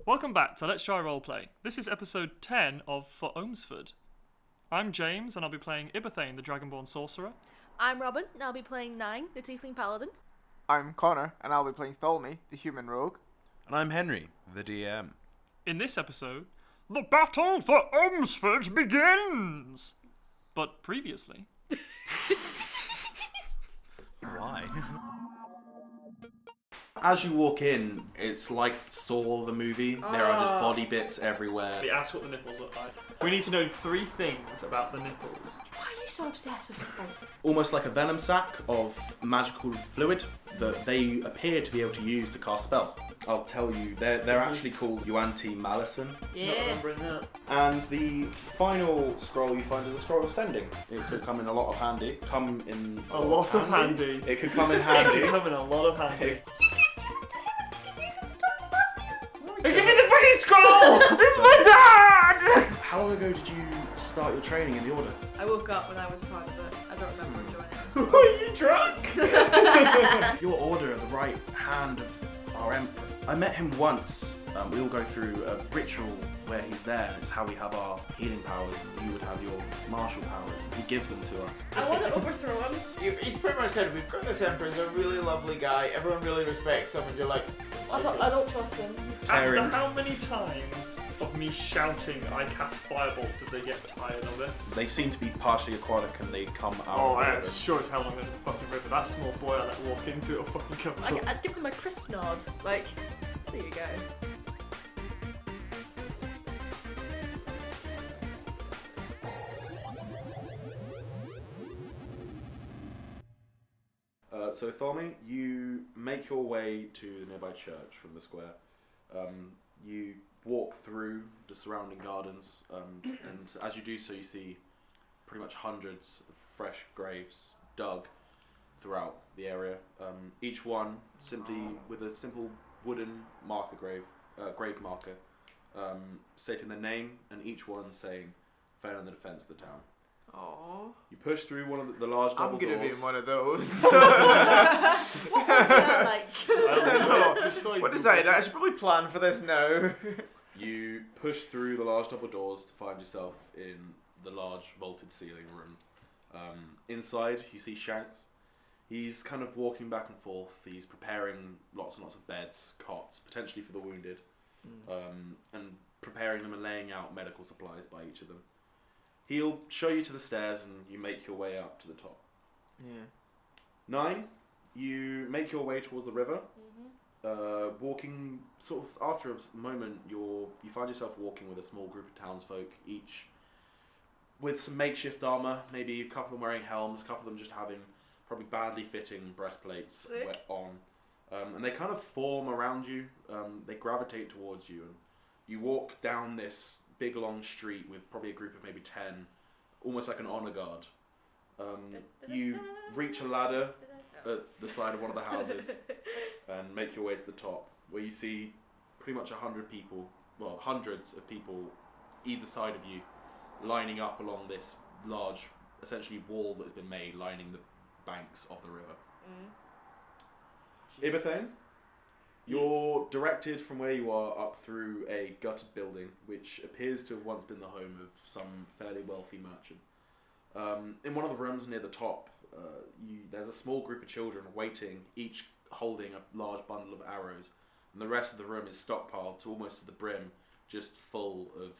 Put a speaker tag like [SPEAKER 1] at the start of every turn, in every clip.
[SPEAKER 1] Welcome back to Let's Try Roleplay. This is episode 10 of For Ohmsford. I'm James, and I'll be playing Ibothane, the Dragonborn Sorcerer.
[SPEAKER 2] I'm Robin, and I'll be playing Nine, the Tiefling Paladin.
[SPEAKER 3] I'm Connor, and I'll be playing Tholme, the Human Rogue.
[SPEAKER 4] And I'm Henry, the DM.
[SPEAKER 1] In this episode, the battle for Ohmsford begins! But previously...
[SPEAKER 4] Why? As you walk in, it's like Saw the movie. There are just body bits everywhere.
[SPEAKER 1] We asked what the nipples look like. We need to know 3 things about the nipples.
[SPEAKER 2] Why are you so obsessed with nipples?
[SPEAKER 4] Almost like a venom sac of magical fluid that they appear to be able to use to cast spells. I'll tell you, they're actually called Yuanti Malison.
[SPEAKER 1] Not
[SPEAKER 2] Yeah.
[SPEAKER 1] remembering that.
[SPEAKER 4] And the final scroll you find is a scroll of sending. It could come in a lot of handy. Come in
[SPEAKER 1] A lot of handy.
[SPEAKER 4] It could come in
[SPEAKER 1] It
[SPEAKER 4] handy.
[SPEAKER 1] could come in a lot of handy.
[SPEAKER 2] It
[SPEAKER 1] Give me the fucking scroll! This is my dad!
[SPEAKER 4] How long ago did you start your training in the Order?
[SPEAKER 2] I woke up when I was part of it. I don't remember joining.
[SPEAKER 1] Are you drunk?
[SPEAKER 4] Your Order, the right hand of our Emperor. I met him once. We all go through a ritual where he's there. It's how we have our healing powers. You would have your martial powers. He gives them to us.
[SPEAKER 2] I want to overthrow him.
[SPEAKER 3] He's pretty much said, we've got this Emperor, he's a really lovely guy, everyone really respects him, and you're like...
[SPEAKER 2] I don't trust him.
[SPEAKER 1] After
[SPEAKER 4] Aaron.
[SPEAKER 1] how many times of me shouting I cast Firebolt did they get tired of it?
[SPEAKER 4] They seem to be partially aquatic and they come out
[SPEAKER 1] Oh,
[SPEAKER 4] of
[SPEAKER 1] I
[SPEAKER 4] the
[SPEAKER 1] am
[SPEAKER 4] river.
[SPEAKER 1] sure as hell I'm in the fucking river. That small boy I let walk into it will fucking come up.
[SPEAKER 2] I'd give him a crisp nod. Like, see you guys.
[SPEAKER 4] So Tholme, you make your way to the nearby church from the square. You walk through the surrounding gardens, and as you do so, you see pretty much hundreds of fresh graves dug throughout the area. Each one simply with a simple wooden marker grave marker, stating their name, and each one saying, "Fail in the defense of the town."
[SPEAKER 3] Aww.
[SPEAKER 4] You push through one of the large double
[SPEAKER 3] I'm gonna
[SPEAKER 4] doors.
[SPEAKER 3] be in one of those.
[SPEAKER 2] What was that like?
[SPEAKER 3] What decided? I should probably plan for this now.
[SPEAKER 4] You push through the large double doors to find yourself in the large vaulted ceiling room. Inside, you see Shanks. He's kind of walking back and forth. He's preparing lots and lots of beds, cots, potentially for the wounded, and preparing them and laying out medical supplies by each of them. He'll show you to the stairs and you make your way up to the top.
[SPEAKER 3] Yeah.
[SPEAKER 4] 9, you make your way towards the river. Walking, sort of after a moment, you find yourself walking with a small group of townsfolk, each with some makeshift armor, maybe a couple of them wearing helms, a couple of them just having probably badly fitting breastplates on. And they kind of form around you, they gravitate towards you, and you walk down this big long street with probably a group of maybe 10, almost like an honor guard. You reach a ladder at the side of one of the houses and make your way to the top, where you see pretty much 100 people, well, hundreds of people either side of you, lining up along this large, essentially wall that has been made, lining the banks of the river. Ibothane, you're directed from where you are up through a gutted building, which appears to have once been the home of some fairly wealthy merchant. In one of the rooms near the top, there's a small group of children waiting, each holding a large bundle of arrows, and the rest of the room is stockpiled to almost to the brim, just full of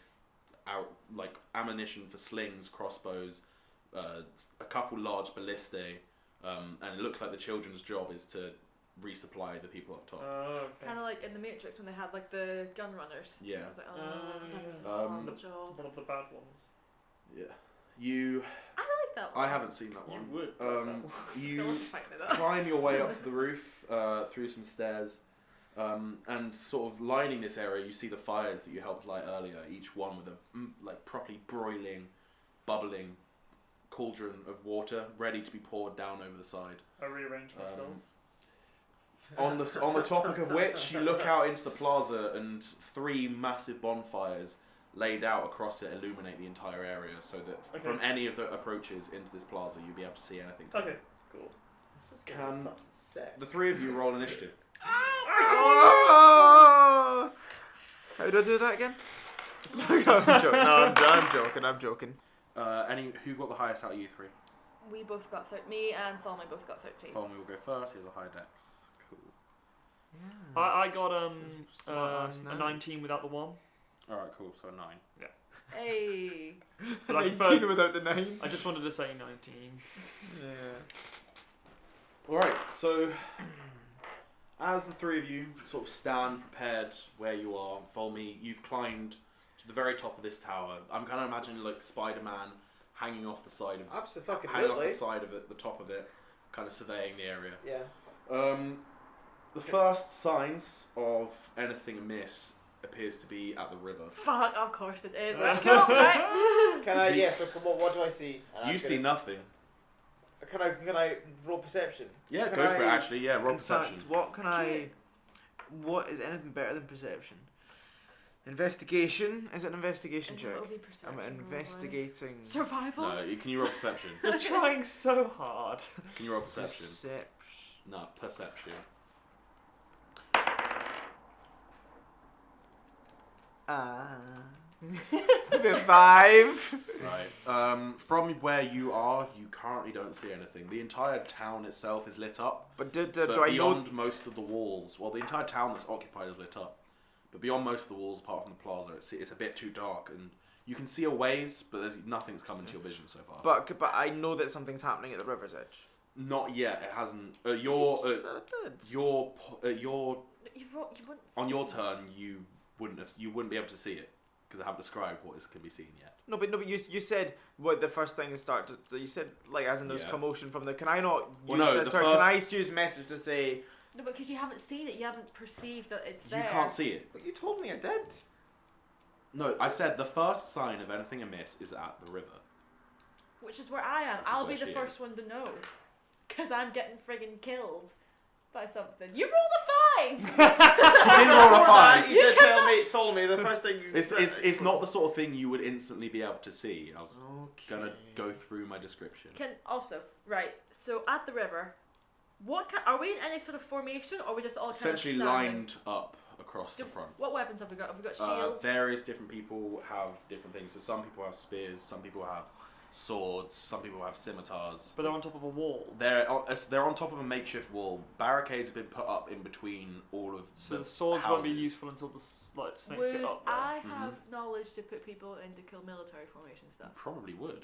[SPEAKER 4] ammunition for slings, crossbows, a couple large ballistae, and it looks like the children's job is to resupply the people up top.
[SPEAKER 1] Okay.
[SPEAKER 2] Kind of like in the Matrix when they had like the gun runners.
[SPEAKER 4] Yeah.
[SPEAKER 2] I was like,
[SPEAKER 1] One of the bad ones.
[SPEAKER 4] Yeah. You...
[SPEAKER 2] I like that one.
[SPEAKER 4] I haven't seen that one.
[SPEAKER 1] You would.
[SPEAKER 4] You
[SPEAKER 2] Still fighting it up.
[SPEAKER 4] climb your way up to the roof, through some stairs, and sort of lining this area, you see the fires that you helped light earlier, each one with a properly broiling, bubbling cauldron of water ready to be poured down over the side.
[SPEAKER 1] I rearranged myself.
[SPEAKER 4] On the topic of which, you look out into the plaza and 3 massive bonfires laid out across it illuminate the entire area, so that from any of the approaches into this plaza, you'll be able to see anything.
[SPEAKER 1] Okay, cool.
[SPEAKER 4] Can the 3 of you roll initiative?
[SPEAKER 3] Oh!
[SPEAKER 5] How do I do that again? I'm joking. No, I'm joking.
[SPEAKER 4] Who got the highest out of you three?
[SPEAKER 2] We both got me and Tholme both got 13.
[SPEAKER 4] Tholme will go first. He has a high dex. Cool.
[SPEAKER 1] I got
[SPEAKER 5] Smart ass
[SPEAKER 1] a
[SPEAKER 5] now.
[SPEAKER 1] 19 without the 1.
[SPEAKER 4] All right, cool. So 9.
[SPEAKER 2] Hey.
[SPEAKER 1] But I
[SPEAKER 5] 19
[SPEAKER 1] prefer-
[SPEAKER 5] without the 9.
[SPEAKER 1] I just wanted to say 19.
[SPEAKER 5] Yeah.
[SPEAKER 4] All right. So as the three of you sort of stand prepared where you are, Tholme, you've climbed to the very top of this tower. I'm kind of imagining like Spider-Man hanging off the side of hanging off the side of it, the top of it, kind of surveying the area.
[SPEAKER 3] Yeah.
[SPEAKER 4] The first signs of anything amiss appears to be at the river.
[SPEAKER 2] Fuck, of course it is. Let's go, right?
[SPEAKER 3] Can I? Yeah. So what do I see? And
[SPEAKER 4] You
[SPEAKER 3] I'm
[SPEAKER 4] see
[SPEAKER 3] gonna-
[SPEAKER 4] nothing.
[SPEAKER 3] Can I roll perception?
[SPEAKER 4] Yeah,
[SPEAKER 5] Can
[SPEAKER 4] go for it.
[SPEAKER 5] I-
[SPEAKER 4] Actually, yeah, roll
[SPEAKER 5] In
[SPEAKER 4] perception.
[SPEAKER 5] fact, what is anything better than perception? Investigation? Is it an investigation
[SPEAKER 2] And
[SPEAKER 5] check?
[SPEAKER 2] what would be perception,
[SPEAKER 5] I'm
[SPEAKER 2] roleplay?
[SPEAKER 5] investigating.
[SPEAKER 2] Survival?
[SPEAKER 4] No, can you roll perception?
[SPEAKER 1] You're trying so hard.
[SPEAKER 4] Can you roll perception?
[SPEAKER 5] Deception.
[SPEAKER 4] No, perception.
[SPEAKER 5] Maybe 5.
[SPEAKER 4] Right. From where you are, you currently don't see anything. The entire town itself is lit up,
[SPEAKER 5] But do
[SPEAKER 4] but
[SPEAKER 5] I know?
[SPEAKER 4] beyond most of the walls, well, the entire town that's occupied is lit up, but beyond most of the walls, apart from the plaza, it's a bit too dark, and you can see a ways, but nothing's coming to your vision so far.
[SPEAKER 5] But I know that something's happening at the river's edge.
[SPEAKER 4] Not yet. It hasn't.
[SPEAKER 5] So it did.
[SPEAKER 4] Your
[SPEAKER 2] You wouldn't
[SPEAKER 4] on
[SPEAKER 2] see
[SPEAKER 4] your
[SPEAKER 2] it.
[SPEAKER 4] turn, you wouldn't be able to see it because I haven't described what can be seen yet.
[SPEAKER 5] No, but you said what the first thing is start to. So you said like as in there's
[SPEAKER 4] Yeah.
[SPEAKER 5] commotion from the. Can I not use
[SPEAKER 4] Well, no,
[SPEAKER 5] this
[SPEAKER 4] the
[SPEAKER 5] turn? Can I
[SPEAKER 4] first-
[SPEAKER 5] use message to say?
[SPEAKER 2] No, because you haven't seen it, you haven't perceived that it's
[SPEAKER 4] You
[SPEAKER 2] there.
[SPEAKER 4] can't see it.
[SPEAKER 5] But you told me I did.
[SPEAKER 4] No, I said the first sign of anything amiss is at the river.
[SPEAKER 2] Which is where I am.
[SPEAKER 4] Which is
[SPEAKER 2] I'll
[SPEAKER 4] where
[SPEAKER 2] be the
[SPEAKER 4] she
[SPEAKER 2] first
[SPEAKER 4] is.
[SPEAKER 2] one to know. Because I'm getting friggin' killed by something. You rolled a 5!
[SPEAKER 4] She did roll a 5.
[SPEAKER 5] You did told me the first thing.
[SPEAKER 4] It's not the sort of thing you would instantly be able to see. I was
[SPEAKER 5] Okay.
[SPEAKER 4] gonna go through my description.
[SPEAKER 2] Can also, right, so at the river, are we in any sort of formation or are we just all
[SPEAKER 4] Essentially
[SPEAKER 2] kind of standing?
[SPEAKER 4] lined up across the front.
[SPEAKER 2] What weapons have we got? Have we got shields?
[SPEAKER 4] Various different people have different things. So some people have spears, some people have swords, some people have scimitars.
[SPEAKER 1] But they're on top of a wall.
[SPEAKER 4] They're on top of a makeshift wall. Barricades have been put up in between all of
[SPEAKER 1] So
[SPEAKER 4] the
[SPEAKER 1] the swords won't be
[SPEAKER 4] houses.
[SPEAKER 1] useful until the snakes
[SPEAKER 2] Would
[SPEAKER 1] get up there.
[SPEAKER 2] I have knowledge to put people into kill military formation stuff?
[SPEAKER 4] Probably would.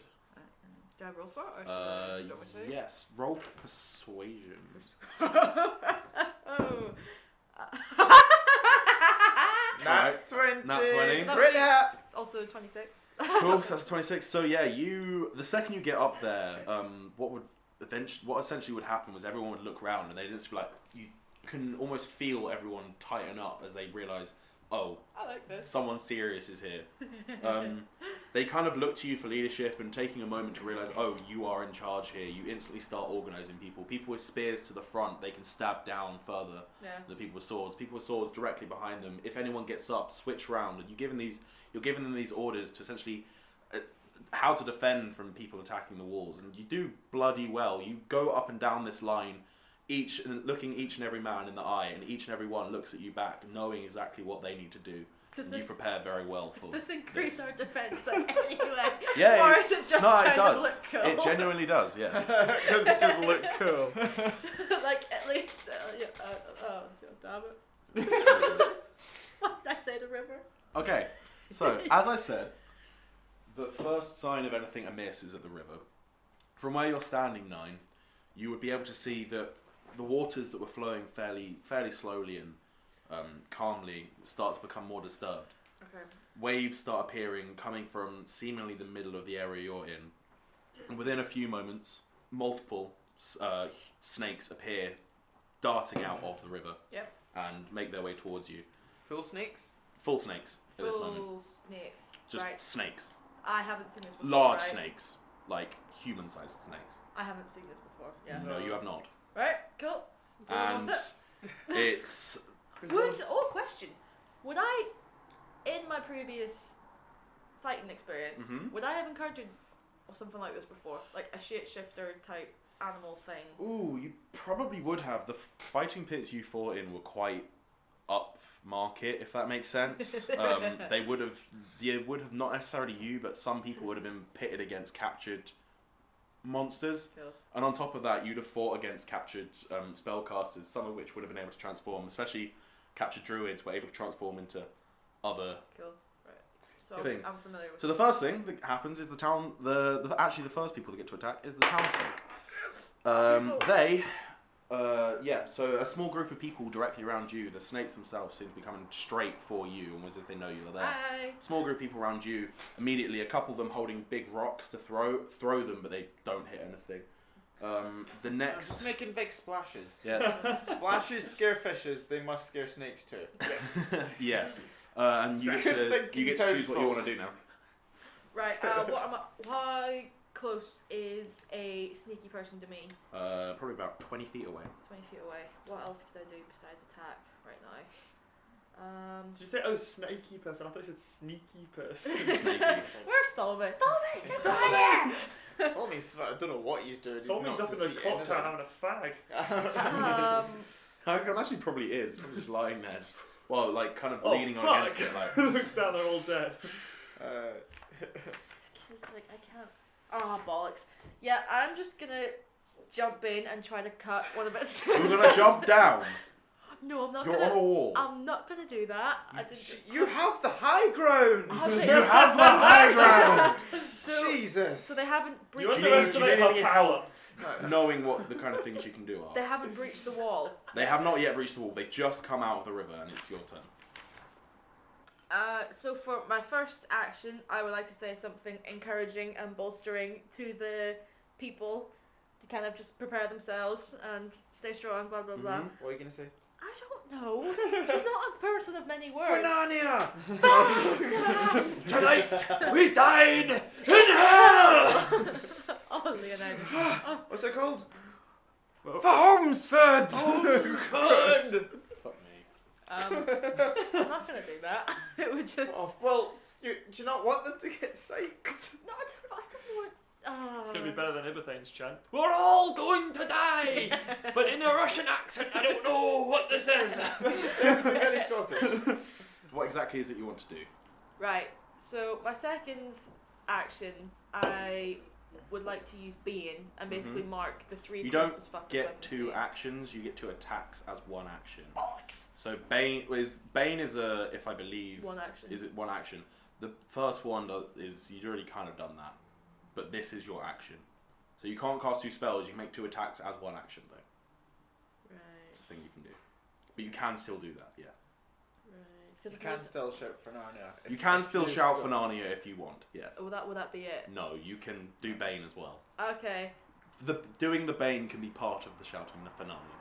[SPEAKER 2] Do I roll for it or should I do it?
[SPEAKER 4] Yes. Roll persuasion.
[SPEAKER 2] Oh.
[SPEAKER 4] Right.
[SPEAKER 5] 20.
[SPEAKER 4] Nat 20.
[SPEAKER 2] So that
[SPEAKER 5] Right
[SPEAKER 2] would
[SPEAKER 5] now.
[SPEAKER 2] be also 26.
[SPEAKER 4] Cool. So that's 26. So yeah, the second you get up there, what essentially would happen was everyone would look round and they'd just be like, you can almost feel everyone tighten up as they realise, oh,
[SPEAKER 2] I like this.
[SPEAKER 4] someone serious is here. They kind of look to you for leadership and taking a moment to realise, oh, you are in charge here. You instantly start organising people. People with spears to the front, they can stab down further
[SPEAKER 2] Yeah.
[SPEAKER 4] than people with swords. People with swords directly behind them. If anyone gets up, switch round. And you're giving them these orders to essentially how to defend from people attacking the walls. And you do bloody well. You go up and down this line, looking each and every man in the eye, and each and every one looks at you back, knowing exactly what they need to do.
[SPEAKER 2] Does
[SPEAKER 4] And you
[SPEAKER 2] this,
[SPEAKER 4] prepare very well for
[SPEAKER 2] does this increase
[SPEAKER 4] this.
[SPEAKER 2] our defense in any way?
[SPEAKER 4] Yeah,
[SPEAKER 2] Or is it just
[SPEAKER 4] no,
[SPEAKER 2] kind
[SPEAKER 4] it does.
[SPEAKER 2] of look cool?
[SPEAKER 4] It genuinely does, yeah.
[SPEAKER 5] Does it just look cool?
[SPEAKER 2] Like, at least, oh, damn it. What did I say, the river?
[SPEAKER 4] Okay, so as I said, the first sign of anything amiss is at the river. From where you're standing, Nine, you would be able to see that the waters that were flowing fairly slowly and calmly start to become more disturbed.
[SPEAKER 2] Okay.
[SPEAKER 4] Waves start appearing, coming from seemingly the middle of the area you're in. And within a few moments, multiple snakes appear, darting out of the river.
[SPEAKER 2] Yep.
[SPEAKER 4] And make their way towards you.
[SPEAKER 5] Full snakes?
[SPEAKER 4] Full snakes at this moment.
[SPEAKER 2] Full snakes.
[SPEAKER 4] Just
[SPEAKER 2] right.
[SPEAKER 4] snakes.
[SPEAKER 2] I haven't seen this before.
[SPEAKER 4] Large
[SPEAKER 2] right?
[SPEAKER 4] snakes. Like human-sized snakes.
[SPEAKER 2] I haven't seen this before. Yeah.
[SPEAKER 4] No, you have not.
[SPEAKER 2] Right. Cool. Deal
[SPEAKER 4] And
[SPEAKER 2] with it.
[SPEAKER 4] it's...
[SPEAKER 2] Question. Would I, in my previous fighting experience,
[SPEAKER 4] Mhm.
[SPEAKER 2] would I have encountered something like this before? Like a shapeshifter type animal thing?
[SPEAKER 4] Ooh, you probably would have. The fighting pits you fought in were quite up market, if that makes sense. They would have not necessarily you, but some people would have been pitted against captured monsters.
[SPEAKER 2] Cool.
[SPEAKER 4] And on top of that, you'd have fought against captured spellcasters, some of which would have been able to transform, especially captured druids were able to transform into other
[SPEAKER 2] Cool. Right. So
[SPEAKER 4] things.
[SPEAKER 2] I'm familiar with.
[SPEAKER 4] So the first thing that happens is actually the first people to get to attack is the townsfolk. So a small group of people directly around you, the snakes themselves seem to be coming straight for you, almost as if they know you're there.
[SPEAKER 2] Hi.
[SPEAKER 4] Small group of people around you, immediately a couple of them holding big rocks to throw them, but they don't hit anything. The next...
[SPEAKER 3] Just making big splashes.
[SPEAKER 4] Yeah.
[SPEAKER 3] Splashes scare fishes, they must scare snakes too.
[SPEAKER 4] Yes. And you get to choose what you want to do now.
[SPEAKER 2] Right. How close is a sneaky person to me?
[SPEAKER 4] Probably about 20 feet away.
[SPEAKER 2] 20 feet away. What else could I do besides attack right now?
[SPEAKER 1] Did you say, snaky person? I thought you said sneaky person.
[SPEAKER 4] Snaky.
[SPEAKER 2] Where's Tholme? Tholme, get down here!
[SPEAKER 3] Tholme's, I don't know what he's doing.
[SPEAKER 1] Tholme's up in the cocktail having a fag.
[SPEAKER 4] I can actually probably is. Probably just lying there. Well, like kind of
[SPEAKER 1] Oh,
[SPEAKER 4] leaning
[SPEAKER 1] fuck.
[SPEAKER 4] on against it. Like.
[SPEAKER 1] Looks down, they're all dead.
[SPEAKER 2] It's like I can't. Ah, bollocks. Yeah, I'm just gonna jump in and try to cut one of its.
[SPEAKER 4] You're gonna jump down.
[SPEAKER 2] No, I'm not
[SPEAKER 4] You're
[SPEAKER 2] gonna.
[SPEAKER 4] on a wall.
[SPEAKER 2] I'm not gonna do that. I didn't.
[SPEAKER 3] You have the high ground!
[SPEAKER 2] Okay.
[SPEAKER 4] You have the high ground.
[SPEAKER 2] So,
[SPEAKER 3] Jesus!
[SPEAKER 2] so they haven't
[SPEAKER 1] You
[SPEAKER 2] breached.
[SPEAKER 1] underestimate her
[SPEAKER 4] need
[SPEAKER 1] power.
[SPEAKER 4] Knowing what the kind of things you can do are.
[SPEAKER 2] They haven't breached the wall.
[SPEAKER 4] They have not yet reached the wall. They just come out of the river, and it's your turn.
[SPEAKER 2] So for my first action, I would like to say something encouraging and bolstering to the people to kind of just prepare themselves and stay strong, blah blah blah.
[SPEAKER 3] What are you going to say?
[SPEAKER 2] I don't know. She's not a person of many words.
[SPEAKER 3] Narnia!
[SPEAKER 1] Tonight, we dine in hell!
[SPEAKER 2] Oh, Leonardo.
[SPEAKER 3] What's it called?
[SPEAKER 1] Well,
[SPEAKER 3] For Ohmsford!
[SPEAKER 1] good!
[SPEAKER 4] Fuck me.
[SPEAKER 2] I'm not gonna do that. It would just.
[SPEAKER 3] Oh, well, do you not want them to get psyched?
[SPEAKER 2] No, I don't know what's.
[SPEAKER 1] It's gonna be better than Ibothane's chant. We're all going to die! But in a Russian accent, I don't know what this is.
[SPEAKER 3] Very Scottish.
[SPEAKER 4] What exactly is it you want to do?
[SPEAKER 2] Right. So my second action, I would like to use being and basically mark the three.
[SPEAKER 4] You don't
[SPEAKER 2] closest fuckers I
[SPEAKER 4] get
[SPEAKER 2] can
[SPEAKER 4] 2
[SPEAKER 2] see.
[SPEAKER 4] actions. You get 2 attacks as 1 action.
[SPEAKER 2] Bollocks.
[SPEAKER 4] So Bane is a, if I believe,
[SPEAKER 2] One action.
[SPEAKER 4] is it 1 action? The first one is you'd already kind of done that, but this is your action. So you can't cast 2 spells. You can make 2 attacks as 1 action though.
[SPEAKER 2] Right.
[SPEAKER 4] It's a thing you can do, but you can still do that. Yeah.
[SPEAKER 2] Right.
[SPEAKER 3] You can still shout for Narnia.
[SPEAKER 4] You can still shout for Narnia if you want. Yeah.
[SPEAKER 2] Would that be it?
[SPEAKER 4] No, you can do Bane as well.
[SPEAKER 2] Okay.
[SPEAKER 4] Doing the Bane can be part of the shouting for Narnia.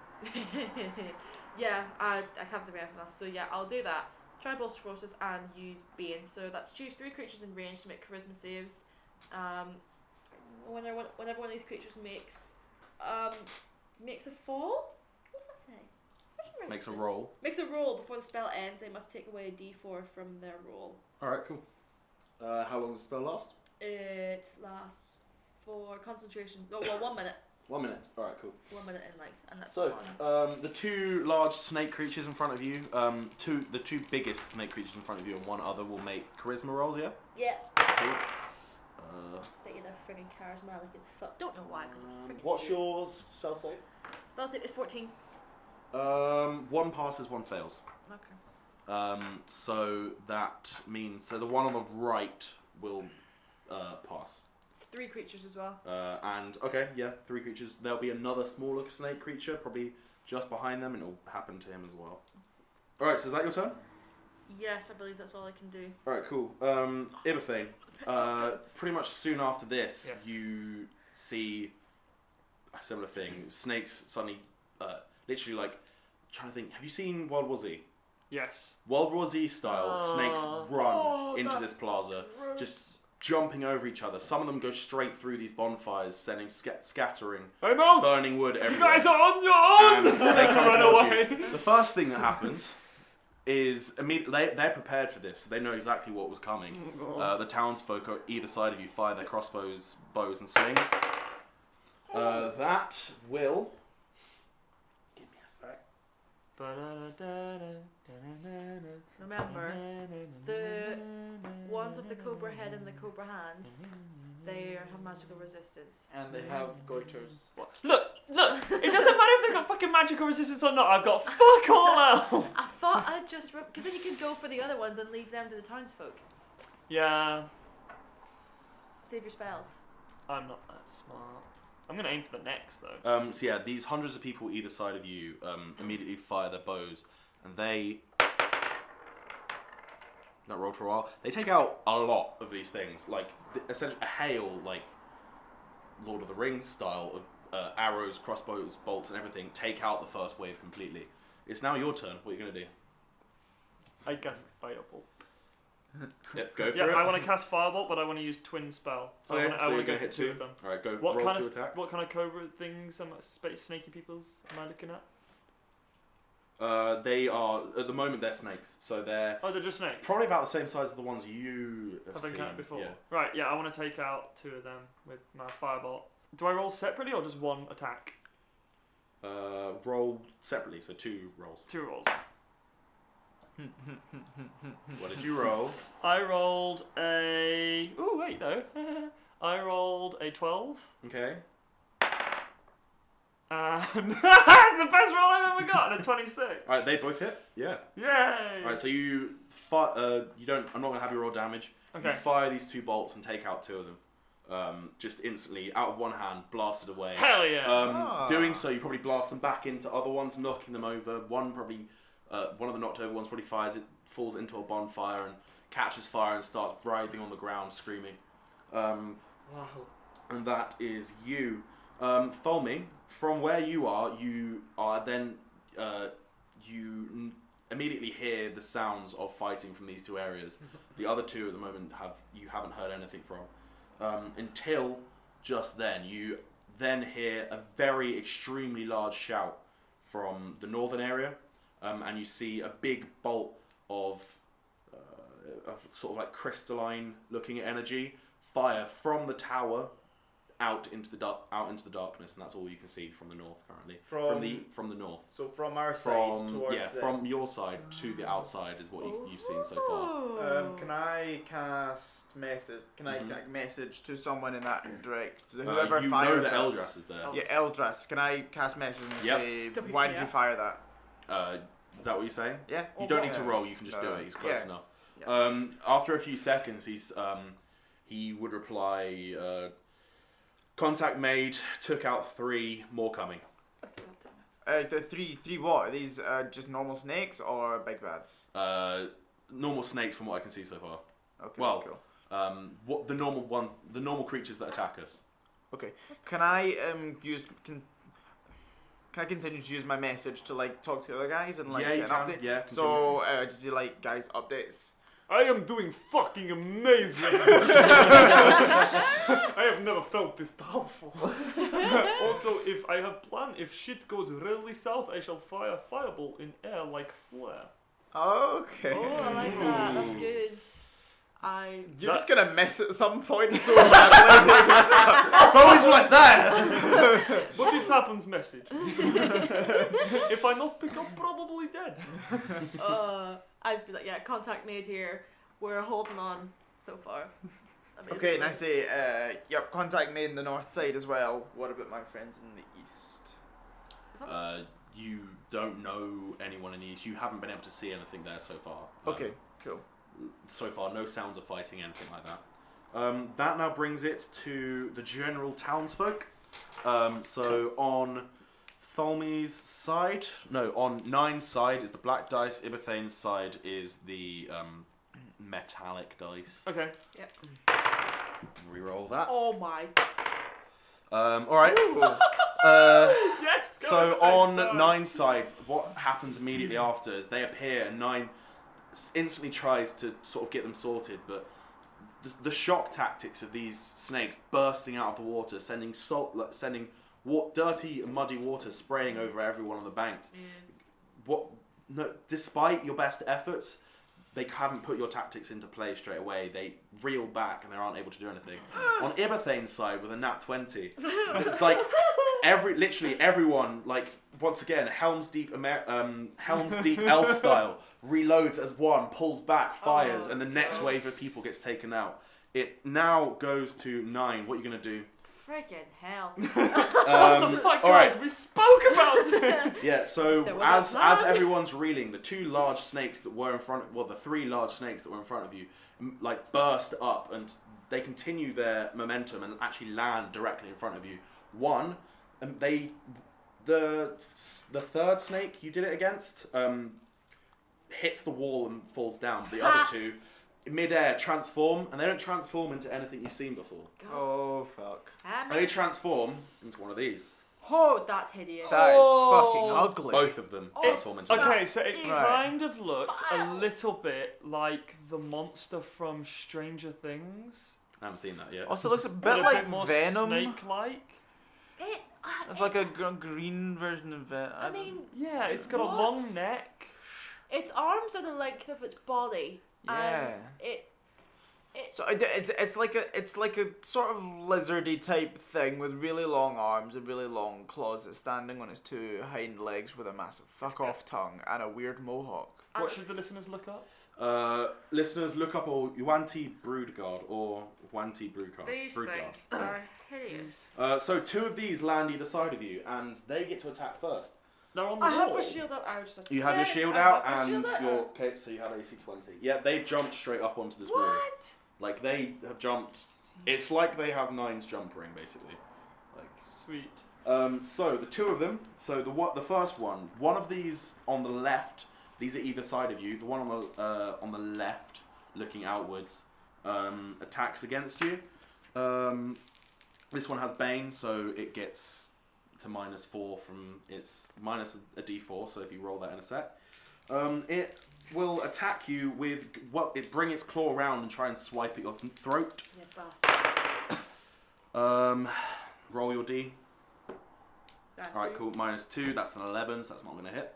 [SPEAKER 2] Yeah, I can't think of anything else. So yeah, I'll do that. Try bolster forces and use being. So that's choose 3 creatures in range to make charisma saves. Whenever one of these creatures makes a fall. What's that say?
[SPEAKER 4] Makes a roll.
[SPEAKER 2] Makes a roll before the spell ends. They must take away a d4 from their roll.
[SPEAKER 4] All right, cool. How long does the spell last?
[SPEAKER 2] It lasts for concentration. Oh, well, 1 minute.
[SPEAKER 4] 1 minute. All right, cool.
[SPEAKER 2] 1 minute in length, and that's
[SPEAKER 4] So,
[SPEAKER 2] fine.
[SPEAKER 4] the 2 large snake creatures in front of you, the 2 biggest snake creatures in front of you, and 1 other will make charisma rolls. Yeah.
[SPEAKER 2] Yeah.
[SPEAKER 4] Cool.
[SPEAKER 2] Bet you they're friggin' charismatic as fuck. Don't know why, because I'm friggin'
[SPEAKER 4] What's
[SPEAKER 2] idiots.
[SPEAKER 4] your spell save?
[SPEAKER 2] Spell save is 14.
[SPEAKER 4] 1 passes, 1 fails.
[SPEAKER 2] Okay.
[SPEAKER 4] So that means the one on the right will pass.
[SPEAKER 2] 3 creatures as well.
[SPEAKER 4] And okay, yeah, 3 creatures. There'll be another smaller snake creature, probably just behind them, and it'll happen to him as well. All right, so is that your turn?
[SPEAKER 2] Yes, I believe that's all I can do.
[SPEAKER 4] All right, cool. Ibothane. Pretty much soon after this,
[SPEAKER 1] Yes.
[SPEAKER 4] you see a similar thing. Snakes suddenly, literally like, trying to think. Have you seen World War Z?
[SPEAKER 1] Yes.
[SPEAKER 4] World War Z style, snakes run into
[SPEAKER 2] that's
[SPEAKER 4] this plaza,
[SPEAKER 2] gross.
[SPEAKER 4] just jumping over each other. Some of them go straight through these bonfires, sending scattering,
[SPEAKER 1] I'm out!
[SPEAKER 4] burning wood
[SPEAKER 1] You
[SPEAKER 4] everywhere.
[SPEAKER 1] guys are on your own!
[SPEAKER 4] And they come
[SPEAKER 1] Run
[SPEAKER 4] towards
[SPEAKER 1] away!
[SPEAKER 4] you. The first thing that happens is immediately they're prepared for this. They know exactly what was coming. The townsfolk on either side of you fire their crossbows, bows, and slings. That will give me a sec.
[SPEAKER 2] Remember, the ones with the cobra head and the cobra hands, they have magical resistance.
[SPEAKER 3] And they have goiters.
[SPEAKER 1] Look! It doesn't matter if they've got fucking magical resistance or not. I've got fuck all else.
[SPEAKER 2] I thought I'd just because then you could go for the other ones and leave them to the townsfolk.
[SPEAKER 1] Yeah,
[SPEAKER 2] Save your spells.
[SPEAKER 1] I'm not that smart. I'm gonna aim for the next though.
[SPEAKER 4] So yeah, these hundreds of people either side of you immediately fire their bows, and they not rolled for a while. They take out a lot of these things, like essentially a hail, like Lord of the Rings style of arrows, crossbows, bolts, and everything. Take out the first wave completely. It's now your turn. What are you gonna do?
[SPEAKER 1] I guess Firebolt.
[SPEAKER 4] Yep, go for
[SPEAKER 1] Yeah,
[SPEAKER 4] it.
[SPEAKER 1] I want to cast Firebolt, but I want to use Twin Spell. So
[SPEAKER 4] Okay,
[SPEAKER 1] I want
[SPEAKER 4] so
[SPEAKER 1] to
[SPEAKER 4] you're
[SPEAKER 1] go
[SPEAKER 4] gonna
[SPEAKER 1] for
[SPEAKER 4] hit
[SPEAKER 1] two
[SPEAKER 4] two.
[SPEAKER 1] of them.
[SPEAKER 4] All right, go
[SPEAKER 1] What
[SPEAKER 4] roll
[SPEAKER 1] kind
[SPEAKER 4] to
[SPEAKER 1] of
[SPEAKER 4] attack.
[SPEAKER 1] what kind of cobra things, snaky peoples am I looking at?
[SPEAKER 4] They are at the moment they're snakes, so they're
[SPEAKER 1] Oh, they're just snakes.
[SPEAKER 4] probably about the same size as the ones you have
[SPEAKER 1] Have
[SPEAKER 4] seen.
[SPEAKER 1] encountered before.
[SPEAKER 4] Yeah.
[SPEAKER 1] Right, yeah, I want to take out two of them with my Firebolt. Do I roll separately or just one attack?
[SPEAKER 4] Roll separately, so 2 rolls.
[SPEAKER 1] 2 rolls.
[SPEAKER 4] What did you roll?
[SPEAKER 1] I rolled a. Oh wait, no. I rolled a 12.
[SPEAKER 4] Okay.
[SPEAKER 1] And that's the best roll I've ever got. A 26.
[SPEAKER 4] All right, they both hit. Yeah.
[SPEAKER 1] Yay!
[SPEAKER 4] All right, so you you don't. I'm not gonna have you roll damage.
[SPEAKER 1] Okay.
[SPEAKER 4] You fire these 2 bolts and take out 2 of them. Just instantly, out of one hand, blasted away.
[SPEAKER 1] Hell yeah!
[SPEAKER 4] Doing so, you probably blast them back into other ones, knocking them over. One of the knocked over ones probably falls into a bonfire and catches fire and starts writhing on the ground, screaming.
[SPEAKER 3] Wow.
[SPEAKER 4] And that is you. Tholme, from where you are then you immediately hear the sounds of fighting from these 2 areas. The other 2 at the moment you haven't heard anything from. Until just then, you then hear a very extremely large shout from the northern area, and you see a big bolt of sort of like crystalline looking energy fire from the tower out into the darkness, and that's all you can see from the north currently. From the north.
[SPEAKER 3] So from our side towards
[SPEAKER 4] from your side to the outside is what you've seen so far.
[SPEAKER 3] Can I cast message? Can I message to someone in that direction? Whoever
[SPEAKER 4] you
[SPEAKER 3] fired
[SPEAKER 4] know that
[SPEAKER 3] that.
[SPEAKER 4] Eldrass is there.
[SPEAKER 3] Yeah, Eldrass. Can I cast message and say,
[SPEAKER 2] WTF.
[SPEAKER 3] why did you fire that?
[SPEAKER 4] Is that what you're saying?
[SPEAKER 3] Yeah.
[SPEAKER 4] You don't need to roll. You can just do it. He's close
[SPEAKER 3] Yeah.
[SPEAKER 4] enough.
[SPEAKER 3] Yeah.
[SPEAKER 4] After a few seconds, he would reply. Contact made. Took out 3. More coming.
[SPEAKER 3] The three what? Are these just normal snakes or big bads?
[SPEAKER 4] Normal snakes, from what I can see so far.
[SPEAKER 3] Okay.
[SPEAKER 4] Well,
[SPEAKER 3] cool.
[SPEAKER 4] what the normal ones? The normal creatures that attack us.
[SPEAKER 3] Okay. Can I Can I continue to use my message to like talk to the other guys and like
[SPEAKER 4] Yeah, you
[SPEAKER 3] get an
[SPEAKER 4] can.
[SPEAKER 3] update?
[SPEAKER 4] Yeah,
[SPEAKER 3] So did you like guys updates?
[SPEAKER 1] I am doing fucking amazing. I have never felt this powerful. Also, if shit goes really south, I shall fire Firebolt in air like flare.
[SPEAKER 3] Okay.
[SPEAKER 2] Oh, I like that. That's good.
[SPEAKER 3] You're just gonna miss at some point. So badly.
[SPEAKER 4] Always like that.
[SPEAKER 1] But if happens, message. If I not pick up, probably dead.
[SPEAKER 2] I just be like, yeah, contact made here. We're holding on so far.
[SPEAKER 3] Okay, and I say, yep, contact made in the north side as well. What about my friends in the east?
[SPEAKER 4] You don't know anyone in the east. You haven't been able to see anything there so far.
[SPEAKER 3] Okay, cool.
[SPEAKER 4] So far, no sounds of fighting, anything like that. That now brings it to the general townsfolk. So on Tholme's side, no, on Nine's side is the black dice. Ibothane's side is the metallic dice.
[SPEAKER 1] Okay.
[SPEAKER 2] Yep.
[SPEAKER 4] Reroll that.
[SPEAKER 2] Oh my.
[SPEAKER 4] All right.
[SPEAKER 1] Yes. Go
[SPEAKER 4] So
[SPEAKER 1] with
[SPEAKER 4] on
[SPEAKER 1] this,
[SPEAKER 4] Nine's side, what happens immediately after is they appear, and Nine instantly tries to sort of get them sorted, but the shock tactics of these snakes bursting out of the water, sending dirty and muddy water spraying over everyone on the banks. Despite your best efforts, they haven't put your tactics into play straight away. They reel back and they aren't able to do anything. On Ibothane's side with a nat 20, like literally everyone, like once again, Helm's Deep elf style, reloads as one, pulls back, fires, and the next wave of people gets taken out. It now goes to 9. What are you gonna do?
[SPEAKER 2] Friggin' hell.
[SPEAKER 1] What the fuck, guys? We spoke about this.
[SPEAKER 4] Yeah, so as everyone's reeling, the 2 large snakes that were in front, the 3 large snakes that were in front of you, like burst up, and they continue their momentum and actually land directly in front of you. One, and the 3rd snake you did it against, hits the wall and falls down. The other 2, mid-air, transform, and they don't transform into anything you've seen before.
[SPEAKER 3] Oh, fuck.
[SPEAKER 4] They transform into one of these.
[SPEAKER 2] Oh, that's hideous.
[SPEAKER 3] That is fucking ugly.
[SPEAKER 4] Both of them transform into
[SPEAKER 1] Okay,
[SPEAKER 4] these.
[SPEAKER 1] so it kind of looks a little bit like the monster from Stranger Things.
[SPEAKER 4] I haven't seen that yet.
[SPEAKER 3] Also looks a
[SPEAKER 1] But
[SPEAKER 3] bit
[SPEAKER 1] a
[SPEAKER 3] like
[SPEAKER 1] bit more
[SPEAKER 3] Venom.
[SPEAKER 1] snake-like.
[SPEAKER 3] It's like a green version of Venom.
[SPEAKER 2] I mean,
[SPEAKER 1] Yeah, it's got a long neck.
[SPEAKER 2] its arms are the length of its body, and
[SPEAKER 3] So it's like a sort of lizardy type thing with really long arms and really long claws that's standing on its 2 hind legs with a massive fuck off tongue and a weird mohawk.
[SPEAKER 1] What should the listeners look up?
[SPEAKER 4] Listeners, look up Yuanti Broodguard or Wanti Broodguard.
[SPEAKER 2] These things are hideous.
[SPEAKER 4] So 2 of these land either side of you, and they get to attack first.
[SPEAKER 1] They're on the
[SPEAKER 2] I
[SPEAKER 1] wall.
[SPEAKER 2] have my shield up. I just
[SPEAKER 4] You have your shield out and your cape, so you have AC 20. Yeah, they've jumped straight up onto this wall.
[SPEAKER 2] What?
[SPEAKER 4] Like they have jumped. It's like they have 9's jump ring, basically. Like
[SPEAKER 1] Sweet.
[SPEAKER 4] So the 2 of them. So the first one of these on the left. These are either side of you. The one on the left, looking outwards, attacks against you. This one has Bane, so it gets to -4 from its minus a D4. So if you roll that in a sec, it will attack you with it bring its claw around and try and swipe at your throat.
[SPEAKER 2] You bastard.
[SPEAKER 4] Roll your D. Alright, cool. -2. That's an 11, so that's not going to hit.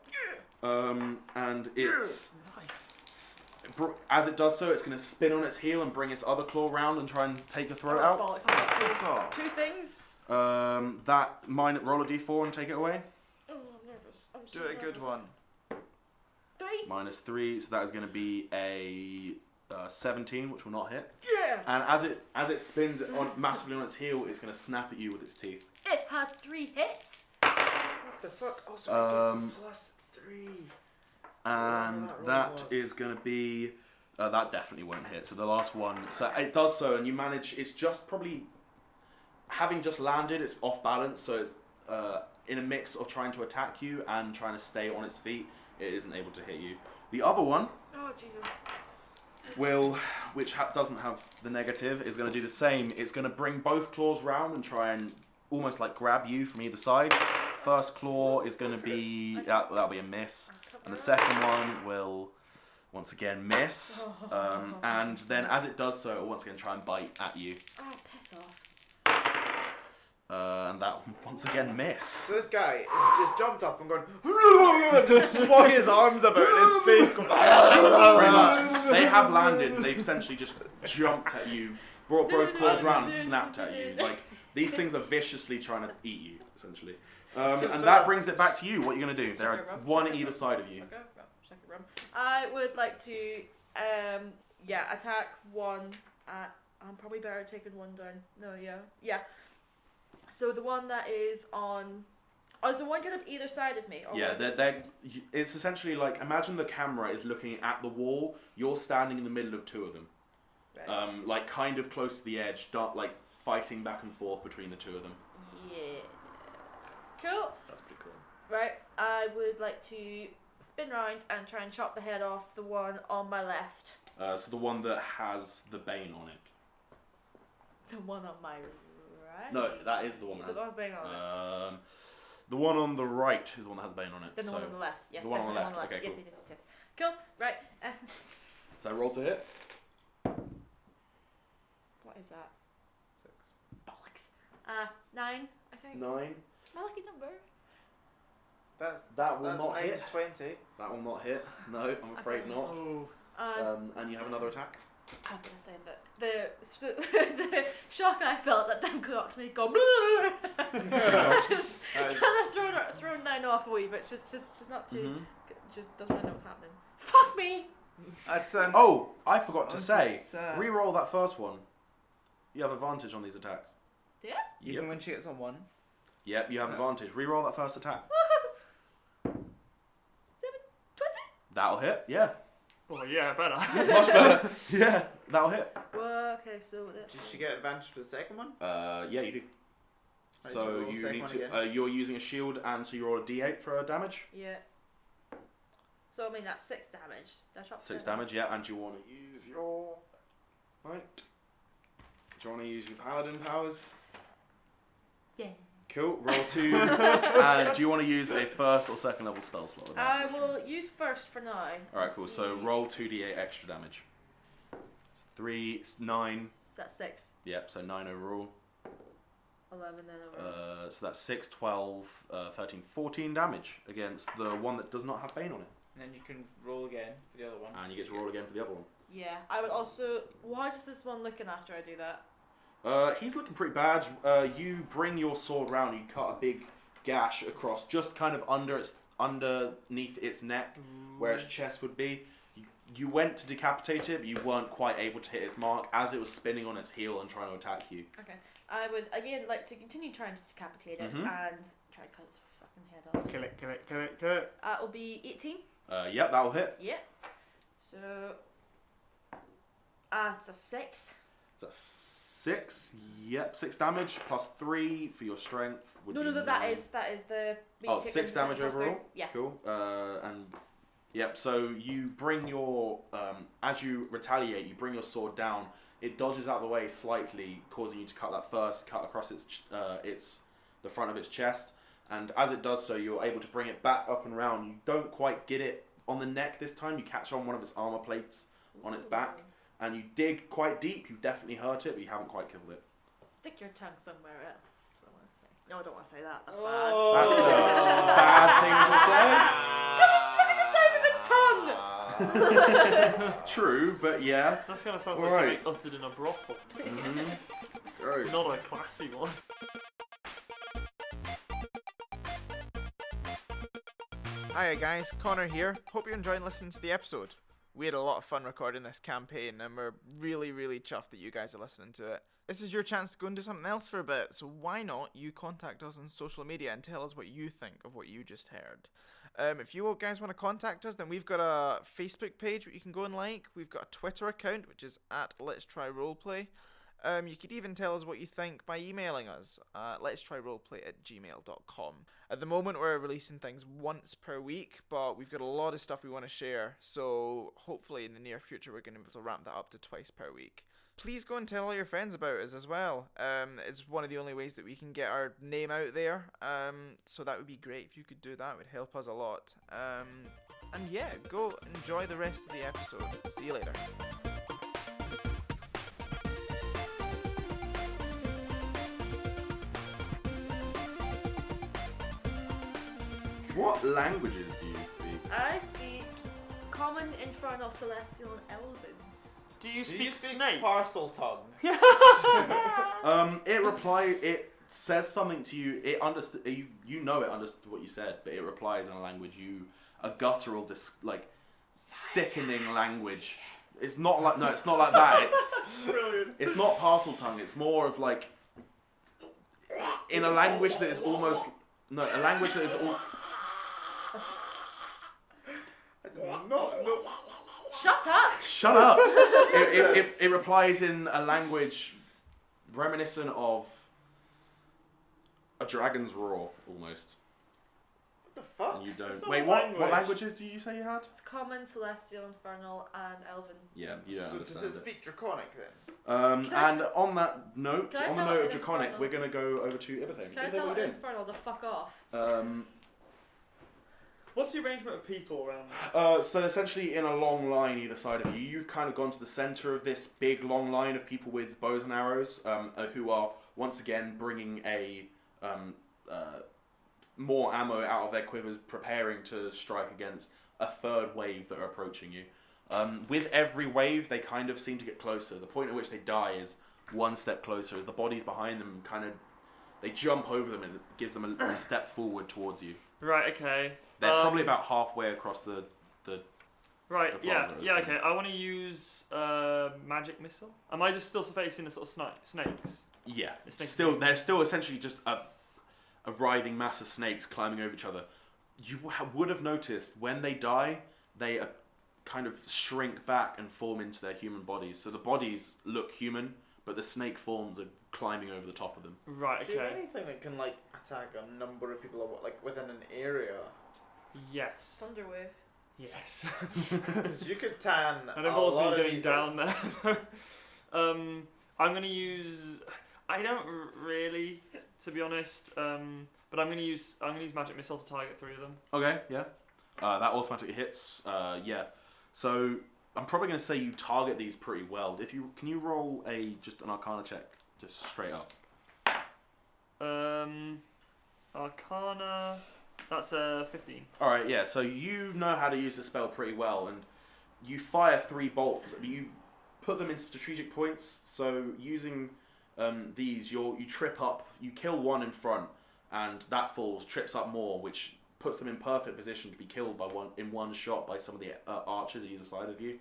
[SPEAKER 4] And it's as it does so, it's going to spin on its heel and bring its other claw around and try and take the throat out.
[SPEAKER 2] Bollocks, I've got 2 things.
[SPEAKER 4] Roll a D4 and take it away.
[SPEAKER 2] Oh, I'm nervous. I'm so
[SPEAKER 3] Do a good one.
[SPEAKER 2] 3.
[SPEAKER 4] -3, so that is going to be a 17, which will not hit.
[SPEAKER 2] Yeah.
[SPEAKER 4] And as it spins it massively on its heel, it's going to snap at you with its teeth.
[SPEAKER 2] It has 3 hits.
[SPEAKER 3] What the fuck? Also, it gets a +3.
[SPEAKER 4] And that is going to be that definitely won't hit. So the last one, so it does so, and you manage. It's just probably having just landed. It's off balance, so it's in a mix of trying to attack you and trying to stay on its feet. It isn't able to hit you. The other one
[SPEAKER 2] Oh, Jesus.
[SPEAKER 4] doesn't have the negative, is going to do the same. It's going to bring both claws round and try and almost like grab you from either side. First claw is going to be that'll be a miss, and the second one will once again miss. And then as it does so, it will once again try and bite at you.
[SPEAKER 2] Oh, piss off.
[SPEAKER 4] And that once again miss.
[SPEAKER 3] So this guy has just jumped up and gone, just swung his arms about in his face. Going,
[SPEAKER 4] Pretty much. They have landed. They've essentially just jumped at you, brought both claws round and snapped at you. Like these things are viciously trying to eat you, essentially. And that brings it back to you. What are you going to do? There are one at either side of you.
[SPEAKER 2] Second round. I would like to, attack one at. I'm probably better at taking one down. No, yeah. So the one that is on. Oh, is the one kind of either side of me? Or
[SPEAKER 4] Yeah, it's essentially like, imagine the camera is looking at the wall. You're standing in the middle of 2 of them,
[SPEAKER 2] Right.
[SPEAKER 4] like kind of close to the edge, like fighting back and forth between the 2 of them.
[SPEAKER 2] Yeah. Cool.
[SPEAKER 1] That's pretty cool.
[SPEAKER 2] Right. I would like to spin round and try and chop the head off the one on my left.
[SPEAKER 4] So the one that has the Bane on it.
[SPEAKER 2] The one on my right.
[SPEAKER 4] No, that is the one
[SPEAKER 2] Is
[SPEAKER 4] that
[SPEAKER 2] it the one that's being on it?
[SPEAKER 4] The one on the right is the one that has Bane on it.
[SPEAKER 2] Then the one on the left. Yes.
[SPEAKER 4] the one on the
[SPEAKER 2] definitely
[SPEAKER 4] left. Okay,
[SPEAKER 2] Yes,
[SPEAKER 4] cool.
[SPEAKER 2] yes. Cool. Right.
[SPEAKER 4] So roll to hit.
[SPEAKER 2] What is that? 6. Bollocks. 9, I think.
[SPEAKER 4] 9.
[SPEAKER 2] My lucky number.
[SPEAKER 4] That will not hit.
[SPEAKER 3] 20.
[SPEAKER 4] That will not hit. No, I'm afraid
[SPEAKER 2] Okay.
[SPEAKER 4] not.
[SPEAKER 1] Oh.
[SPEAKER 4] And you have another attack.
[SPEAKER 2] I'm gonna say that the shock I felt that them got to me go just kind of thrown 9 off a wee bit. Just not too. Just doesn't really know what's happening. Fuck me.
[SPEAKER 3] That's
[SPEAKER 4] Oh, I forgot to
[SPEAKER 3] This
[SPEAKER 4] say.
[SPEAKER 3] is,
[SPEAKER 4] Reroll that first one. You have advantage on these attacks.
[SPEAKER 2] Yeah.
[SPEAKER 3] You
[SPEAKER 4] Yep.
[SPEAKER 3] can when she gets on 1.
[SPEAKER 4] Yep, you have advantage. Reroll that first attack.
[SPEAKER 2] 7, 20.
[SPEAKER 4] That'll hit. Yeah.
[SPEAKER 1] Oh yeah, better.
[SPEAKER 4] Much better. Yeah, that'll hit.
[SPEAKER 2] Well, okay, so
[SPEAKER 3] Did she get advantage for the second one?
[SPEAKER 4] Yeah, you do.
[SPEAKER 3] Right,
[SPEAKER 4] So
[SPEAKER 3] roll the
[SPEAKER 4] you
[SPEAKER 3] second
[SPEAKER 4] need
[SPEAKER 3] one
[SPEAKER 4] to.
[SPEAKER 3] again.
[SPEAKER 4] You're using a shield, and so you roll a D8 for damage.
[SPEAKER 2] yeah. So I mean that's 6 damage. Did I drop
[SPEAKER 4] 6
[SPEAKER 2] 7?
[SPEAKER 4] damage. Yeah, and you want to use your right. Do you want to use your paladin powers?
[SPEAKER 2] Yeah.
[SPEAKER 4] Cool. Roll 2. And do you want to use a first or second level spell slot? With that?
[SPEAKER 2] I will use first for now.
[SPEAKER 4] All right, cool. So roll 2d8 extra damage. 3, 9.
[SPEAKER 2] That's 6.
[SPEAKER 4] Yep. So 9 overall.
[SPEAKER 2] 11 then over.
[SPEAKER 4] So that's 6, 12, 13, 14 damage against the one that does not have Bane on it.
[SPEAKER 3] And then you can roll again for the other one.
[SPEAKER 4] And you get to roll again for the other one.
[SPEAKER 2] Yeah. I would also. Why does this one looking after I do that?
[SPEAKER 4] He's looking pretty bad. You bring your sword round, you cut a big gash across, just kind of underneath its neck, where its chest would be. You went to decapitate it, but you weren't quite able to hit its mark as it was spinning on its heel and trying to attack you.
[SPEAKER 2] Okay. I would again like to continue trying to decapitate it
[SPEAKER 4] Mhm.
[SPEAKER 2] and try to cut its fucking head off.
[SPEAKER 1] Kill it, kill it, kill it, kill it.
[SPEAKER 2] It'll be 18.
[SPEAKER 4] Yep, that'll hit.
[SPEAKER 2] Yep. So. It's a 6.
[SPEAKER 4] That's 6. Yep, 6 damage plus 3 for your strength. Would
[SPEAKER 2] No,
[SPEAKER 4] be
[SPEAKER 2] that
[SPEAKER 4] 9.
[SPEAKER 2] is the.
[SPEAKER 4] Oh, 6 damage
[SPEAKER 2] plus 3.
[SPEAKER 4] overall?
[SPEAKER 2] Yeah.
[SPEAKER 4] Cool. And yep, so you bring your as you retaliate, you bring your sword down. It dodges out of the way slightly, causing you to cut that first cut across the front of its chest. And as it does so, you're able to bring it back up and round. You don't quite get it on the neck this time. You catch on one of its armor plates on its back, and you dig quite deep. You definitely hurt it, but you haven't quite killed it.
[SPEAKER 2] Stick your tongue somewhere else. That's what I want to say. No, I don't want to say that. That's
[SPEAKER 3] Oh.
[SPEAKER 4] That's a bad thing to say.
[SPEAKER 2] bad. Because it's the tip of its tongue.
[SPEAKER 4] True, but yeah.
[SPEAKER 1] That kind of sounds
[SPEAKER 4] Alright.
[SPEAKER 1] like something uttered in a brothel.
[SPEAKER 4] Gross.
[SPEAKER 1] Not a classy one.
[SPEAKER 3] Hiya guys, Connor here. Hope you're enjoying listening to the episode. We had a lot of fun recording this campaign and we're really chuffed that you guys are listening to it. This is your chance to go and do something else for a bit, so why not you contact us on social media and tell us what you think of what you just heard. If you guys want to contact us, then we've got a Facebook page which you can go and like. We've got a Twitter account which is at Let's Try Roleplay. You could even tell us what you think by emailing us at letstryroleplay@gmail.com. At the moment we're releasing things once per week, but we've got a lot of stuff we want to share, so hopefully in the near future we're going to be able to ramp that up to twice per week. Please go and tell all your friends about us as well. It's one of the only ways that we can get our name out there, so that would be great if you could do that. It would help us a lot. And yeah, go enjoy the rest of the episode. See you later.
[SPEAKER 4] What languages do you speak?
[SPEAKER 2] I speak Common, Infernal, Celestial, and Elven.
[SPEAKER 1] Do you speak snake?
[SPEAKER 3] parcel tongue?
[SPEAKER 4] It says something to you. It understood. You know it understood what you said, but it replies in a language a guttural, sickening language. It's not like it's not like that. It's
[SPEAKER 1] Brilliant.
[SPEAKER 4] It's not parcel tongue. It's more of like in a language that is almost a language that is all.
[SPEAKER 2] Shut up!
[SPEAKER 4] Shut up! It replies in a language reminiscent of a dragon's roar, almost.
[SPEAKER 3] What the fuck?
[SPEAKER 4] And you
[SPEAKER 1] It's
[SPEAKER 4] don't.
[SPEAKER 1] not
[SPEAKER 4] Wait,
[SPEAKER 1] a
[SPEAKER 4] what
[SPEAKER 1] language.
[SPEAKER 4] languages do you say you had?
[SPEAKER 2] It's Common, Celestial, Infernal, and Elven.
[SPEAKER 4] Yeah, you don't
[SPEAKER 3] So
[SPEAKER 4] understand
[SPEAKER 3] does it speak Draconic then?
[SPEAKER 2] Can I
[SPEAKER 4] And on that note,
[SPEAKER 2] Can I
[SPEAKER 4] on the
[SPEAKER 2] tell
[SPEAKER 4] note
[SPEAKER 2] it
[SPEAKER 4] of
[SPEAKER 2] in
[SPEAKER 4] Draconic,
[SPEAKER 2] Infernal?
[SPEAKER 4] we're going to go over to Ibothane.
[SPEAKER 2] Can I
[SPEAKER 4] Ibothane,
[SPEAKER 2] tell
[SPEAKER 4] what are you
[SPEAKER 2] Infernal to fuck off?
[SPEAKER 4] doing?
[SPEAKER 1] What's the arrangement of people around?
[SPEAKER 4] So essentially in a long line either side of you, you've kind of gone to the center of this big long line of people with bows and arrows, who are once again bringing more ammo out of their quivers, preparing to strike against a third wave that are approaching you. With every wave, they kind of seem to get closer. The point at which they die is one step closer. As the bodies behind them they jump over them and it gives them a step forward towards you.
[SPEAKER 1] Right. Okay.
[SPEAKER 4] They're probably about halfway across the
[SPEAKER 1] Right.
[SPEAKER 4] the
[SPEAKER 1] Yeah.
[SPEAKER 4] plaza,
[SPEAKER 1] Yeah.
[SPEAKER 4] isn't
[SPEAKER 1] Okay. I want to use magic missile. Am I just still facing the sort of snakes?
[SPEAKER 4] Yeah.
[SPEAKER 1] The snakes
[SPEAKER 4] They're still essentially just a writhing mass of snakes climbing over each other. You would have noticed when they die, they kind of shrink back and form into their human bodies. So the bodies look human, but the snake forms are climbing over the top of them.
[SPEAKER 1] Right.
[SPEAKER 3] Do you have
[SPEAKER 1] Okay.
[SPEAKER 3] anything that can like attack a number of people or like within an area?
[SPEAKER 1] Yes.
[SPEAKER 2] Thunderwave.
[SPEAKER 1] Yes.
[SPEAKER 3] Because you could tan
[SPEAKER 1] That
[SPEAKER 3] a
[SPEAKER 1] involves
[SPEAKER 3] lot
[SPEAKER 1] me
[SPEAKER 3] of
[SPEAKER 1] going
[SPEAKER 3] these
[SPEAKER 1] down there. I'm gonna use. I don't really, to be honest. But I'm gonna use magic missile to target 3 of them.
[SPEAKER 4] Okay, yeah. That automatically hits. Yeah. So I'm probably going to say you target these pretty well. Can you roll just an Arcana check, just straight up?
[SPEAKER 1] Arcana. That's a 15.
[SPEAKER 4] All right, yeah. So you know how to use the spell pretty well, and you fire 3 bolts. You put them in strategic points. So using these, you trip up. You kill one in front, and that falls, trips up more, which puts them in perfect position to be killed by one shot by some of the archers either side of you.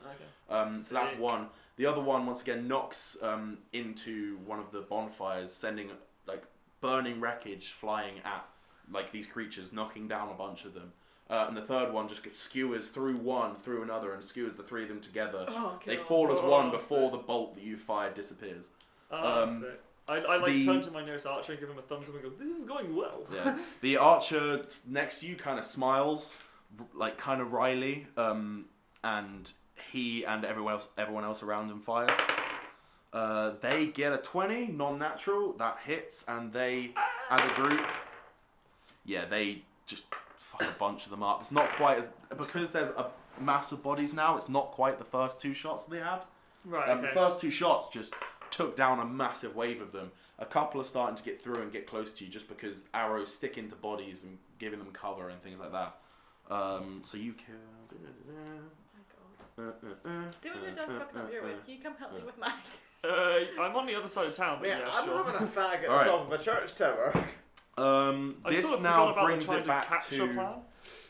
[SPEAKER 1] Okay.
[SPEAKER 4] So that's one. The other one once again knocks into one of the bonfires, sending like burning wreckage flying at like these creatures, knocking down a bunch of them. And the third one just skewers through one, through another, and skewers the 3 of them together.
[SPEAKER 2] Oh, okay.
[SPEAKER 4] They fall as one before the bolt that you fired disappears.
[SPEAKER 1] Sick. I turn to my nearest archer and give him a thumbs up and go, "This is going well."
[SPEAKER 4] Yeah. The archer next to you kind of smiles, like kind of wryly, and he and everyone else around him fires. They get a 20, non-natural, that hits, and they, as a group, they just fuck a bunch of them up. It's not quite because there's a mass of bodies now. It's not quite the first 2 shots they had.
[SPEAKER 1] Right. Okay.
[SPEAKER 4] The first 2 shots just took down a massive wave of them. A couple are starting to get through and get close to you just because arrows stick into bodies and giving them cover and things like that. So you kill.
[SPEAKER 2] Oh my god. See when you're done fucking up your way, can you come help me with mine?
[SPEAKER 1] I'm on the other side of town, but
[SPEAKER 3] Yeah,
[SPEAKER 1] yeah,
[SPEAKER 3] I'm
[SPEAKER 1] sure.
[SPEAKER 3] having a fag at
[SPEAKER 4] Alright.
[SPEAKER 3] the top of a church tower.
[SPEAKER 1] I
[SPEAKER 4] This
[SPEAKER 1] sort of
[SPEAKER 4] now
[SPEAKER 1] forgot about
[SPEAKER 4] brings
[SPEAKER 1] trying
[SPEAKER 4] it back
[SPEAKER 1] to capture
[SPEAKER 4] to
[SPEAKER 1] plan.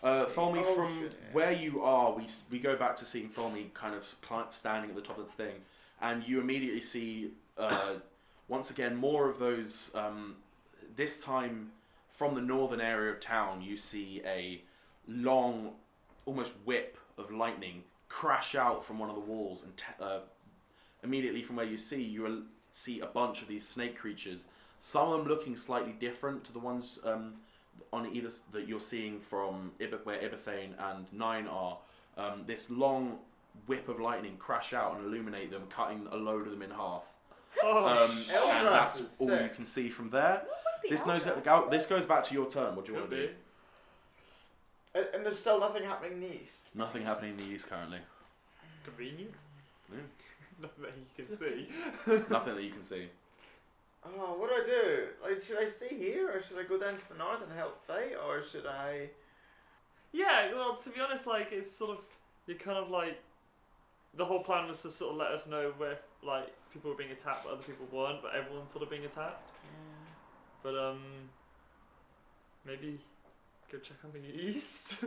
[SPEAKER 4] Tholme.
[SPEAKER 3] Oh,
[SPEAKER 4] From
[SPEAKER 3] shit.
[SPEAKER 4] where you are, we go back to seeing Tholme kind of standing at the top of the thing, and you immediately see once again more of those. This time from the northern area of town, you see a long, almost whip of lightning crash out from one of the walls, and immediately from where you see a bunch of these snake creatures. Some of them looking slightly different to the ones on either that you're seeing from where Ibothane and 9 are. This long whip of lightning crash out and illuminate them, cutting a load of them in half. And that's
[SPEAKER 3] is
[SPEAKER 4] all you
[SPEAKER 3] sick.
[SPEAKER 4] can see from there. This goes back to your turn. What do you want to do?
[SPEAKER 3] And there's still nothing happening in the east.
[SPEAKER 4] Nothing happening in the east currently.
[SPEAKER 1] Convenient.
[SPEAKER 4] Yeah.
[SPEAKER 1] Nothing that you can see.
[SPEAKER 4] Nothing that you can see.
[SPEAKER 3] Oh, what do I do? Like, should I stay here, or should I go down to the north and help fight, or should I?
[SPEAKER 1] Yeah, well, to be honest, like, it's sort of, you're kind of like, the whole plan was to sort of let us know where, like, people were being attacked, but other people weren't, but everyone's sort of being attacked. But, maybe go check on the east?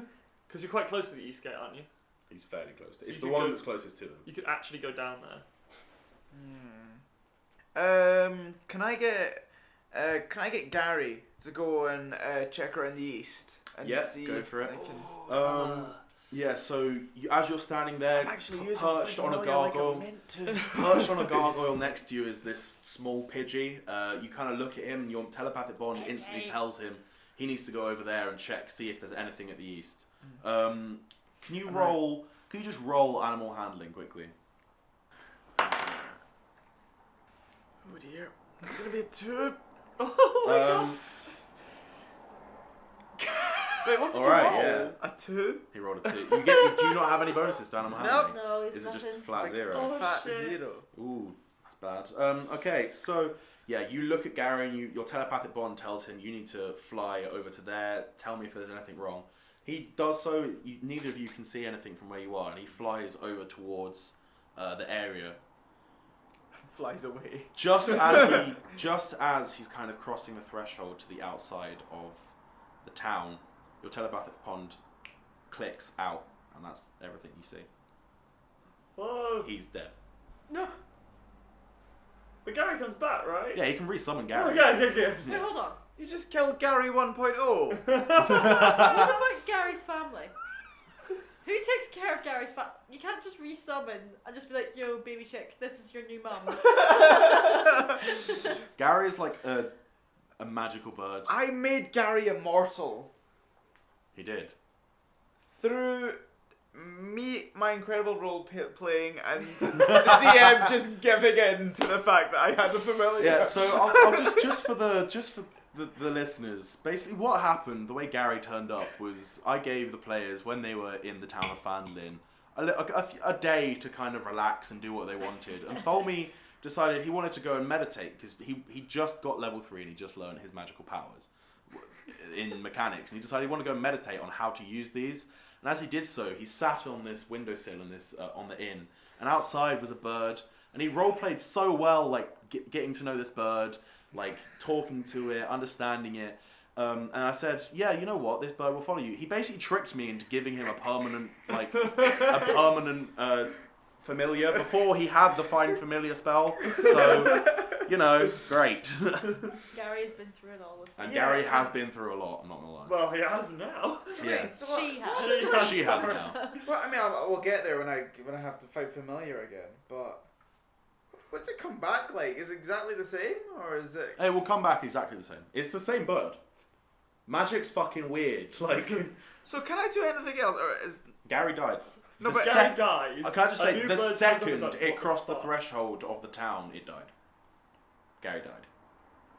[SPEAKER 1] Because you're quite close to the east gate, aren't you?
[SPEAKER 4] He's fairly close.
[SPEAKER 1] So
[SPEAKER 4] It's
[SPEAKER 1] you
[SPEAKER 4] the
[SPEAKER 1] could
[SPEAKER 4] one
[SPEAKER 1] go-
[SPEAKER 4] that's closest to them.
[SPEAKER 1] You could actually go down there.
[SPEAKER 3] Can I get Gary to go and check around the east and
[SPEAKER 4] Yeah,
[SPEAKER 3] see
[SPEAKER 4] go
[SPEAKER 3] if
[SPEAKER 4] for it.
[SPEAKER 3] I can.
[SPEAKER 4] Yeah, so as you're standing there,
[SPEAKER 3] I'm actually using
[SPEAKER 4] perched on a
[SPEAKER 3] familiar like
[SPEAKER 4] gargoyle,
[SPEAKER 3] I'm meant to.
[SPEAKER 4] perched on a gargoyle next to you is this small Pidgey. You kind of look at him, and your telepathic bond instantly tells him he needs to go over there and check, see if there's anything at the east. Can you roll? Can you just roll animal handling quickly?
[SPEAKER 3] Oh dear, it's gonna be a 2.
[SPEAKER 1] Wait, what did you
[SPEAKER 4] Alright,
[SPEAKER 1] roll?
[SPEAKER 4] yeah.
[SPEAKER 3] A 2?
[SPEAKER 4] He rolled a 2. Do you not have any bonuses to animal handling?
[SPEAKER 2] No, it's
[SPEAKER 4] Is it just
[SPEAKER 2] nothing.
[SPEAKER 4] flat 0?
[SPEAKER 1] Oh,
[SPEAKER 3] Fat
[SPEAKER 1] shit.
[SPEAKER 3] 0.
[SPEAKER 4] Ooh, that's bad. Okay, so yeah, you look at Gary and your telepathic bond tells him you need to fly over to there, tell me if there's anything wrong. He does so. Neither of you can see anything from where you are, and he flies over towards the area.
[SPEAKER 3] Flies away.
[SPEAKER 4] Just as he's kind of crossing the threshold to the outside of the town, your telepathic pond clicks out, and that's everything you see.
[SPEAKER 1] Whoa.
[SPEAKER 4] He's dead.
[SPEAKER 2] No.
[SPEAKER 1] But Gary comes back, right?
[SPEAKER 4] Yeah, he can resummon Gary.
[SPEAKER 1] Oh, yeah.
[SPEAKER 2] Wait, hold on.
[SPEAKER 3] You just killed Gary 1.0.
[SPEAKER 2] What about Gary's family? Who takes care of Gary's family? You can't just resummon and just be like, yo, baby chick, this is your new mum.
[SPEAKER 4] Gary is like a magical bird.
[SPEAKER 3] I made Gary immortal
[SPEAKER 4] He did.
[SPEAKER 3] through my incredible role playing and the DM just giving in to the fact that I had a familiar.
[SPEAKER 4] Yeah, so I'll just for the listeners, basically what happened, the way Gary turned up was I gave the players, when they were in the town of Fandlin, a day to kind of relax and do what they wanted. And Tholme decided he wanted to go and meditate because he just got level 3 and he just learned his magical powers in mechanics. And he decided he wanted to go and meditate on how to use these. And as he did so, he sat on this windowsill in this on the inn, and outside was a bird. And he roleplayed so well, like getting to know this bird, like talking to it, understanding it. And I said, yeah, you know what? This bird will follow you. He basically tricked me into giving him a permanent familiar before he had the find familiar spell. So, you know, great.
[SPEAKER 2] Gary's been through it all with
[SPEAKER 4] And
[SPEAKER 2] me.
[SPEAKER 4] Gary has been through a lot, I'm not gonna lie.
[SPEAKER 1] Well, he has now.
[SPEAKER 4] Yeah.
[SPEAKER 3] So what-
[SPEAKER 2] She has.
[SPEAKER 4] She has now.
[SPEAKER 3] Well, I mean, we'll get there when I have to fight familiar again. But what's it come back like? Is it exactly the same, or is it?
[SPEAKER 4] It will come back exactly the same. It's the same bird. Magic's fucking weird. Like,
[SPEAKER 3] So can I do anything else, or is?
[SPEAKER 4] Gary died.
[SPEAKER 3] No,
[SPEAKER 4] The
[SPEAKER 3] but
[SPEAKER 1] Gary dies.
[SPEAKER 4] I can't just
[SPEAKER 1] a
[SPEAKER 4] say
[SPEAKER 1] new
[SPEAKER 4] the
[SPEAKER 1] bird turns up
[SPEAKER 4] second
[SPEAKER 1] and is like,
[SPEAKER 4] it
[SPEAKER 1] what
[SPEAKER 4] crossed the
[SPEAKER 1] fuck?
[SPEAKER 4] threshold of the town, it died. Gary died.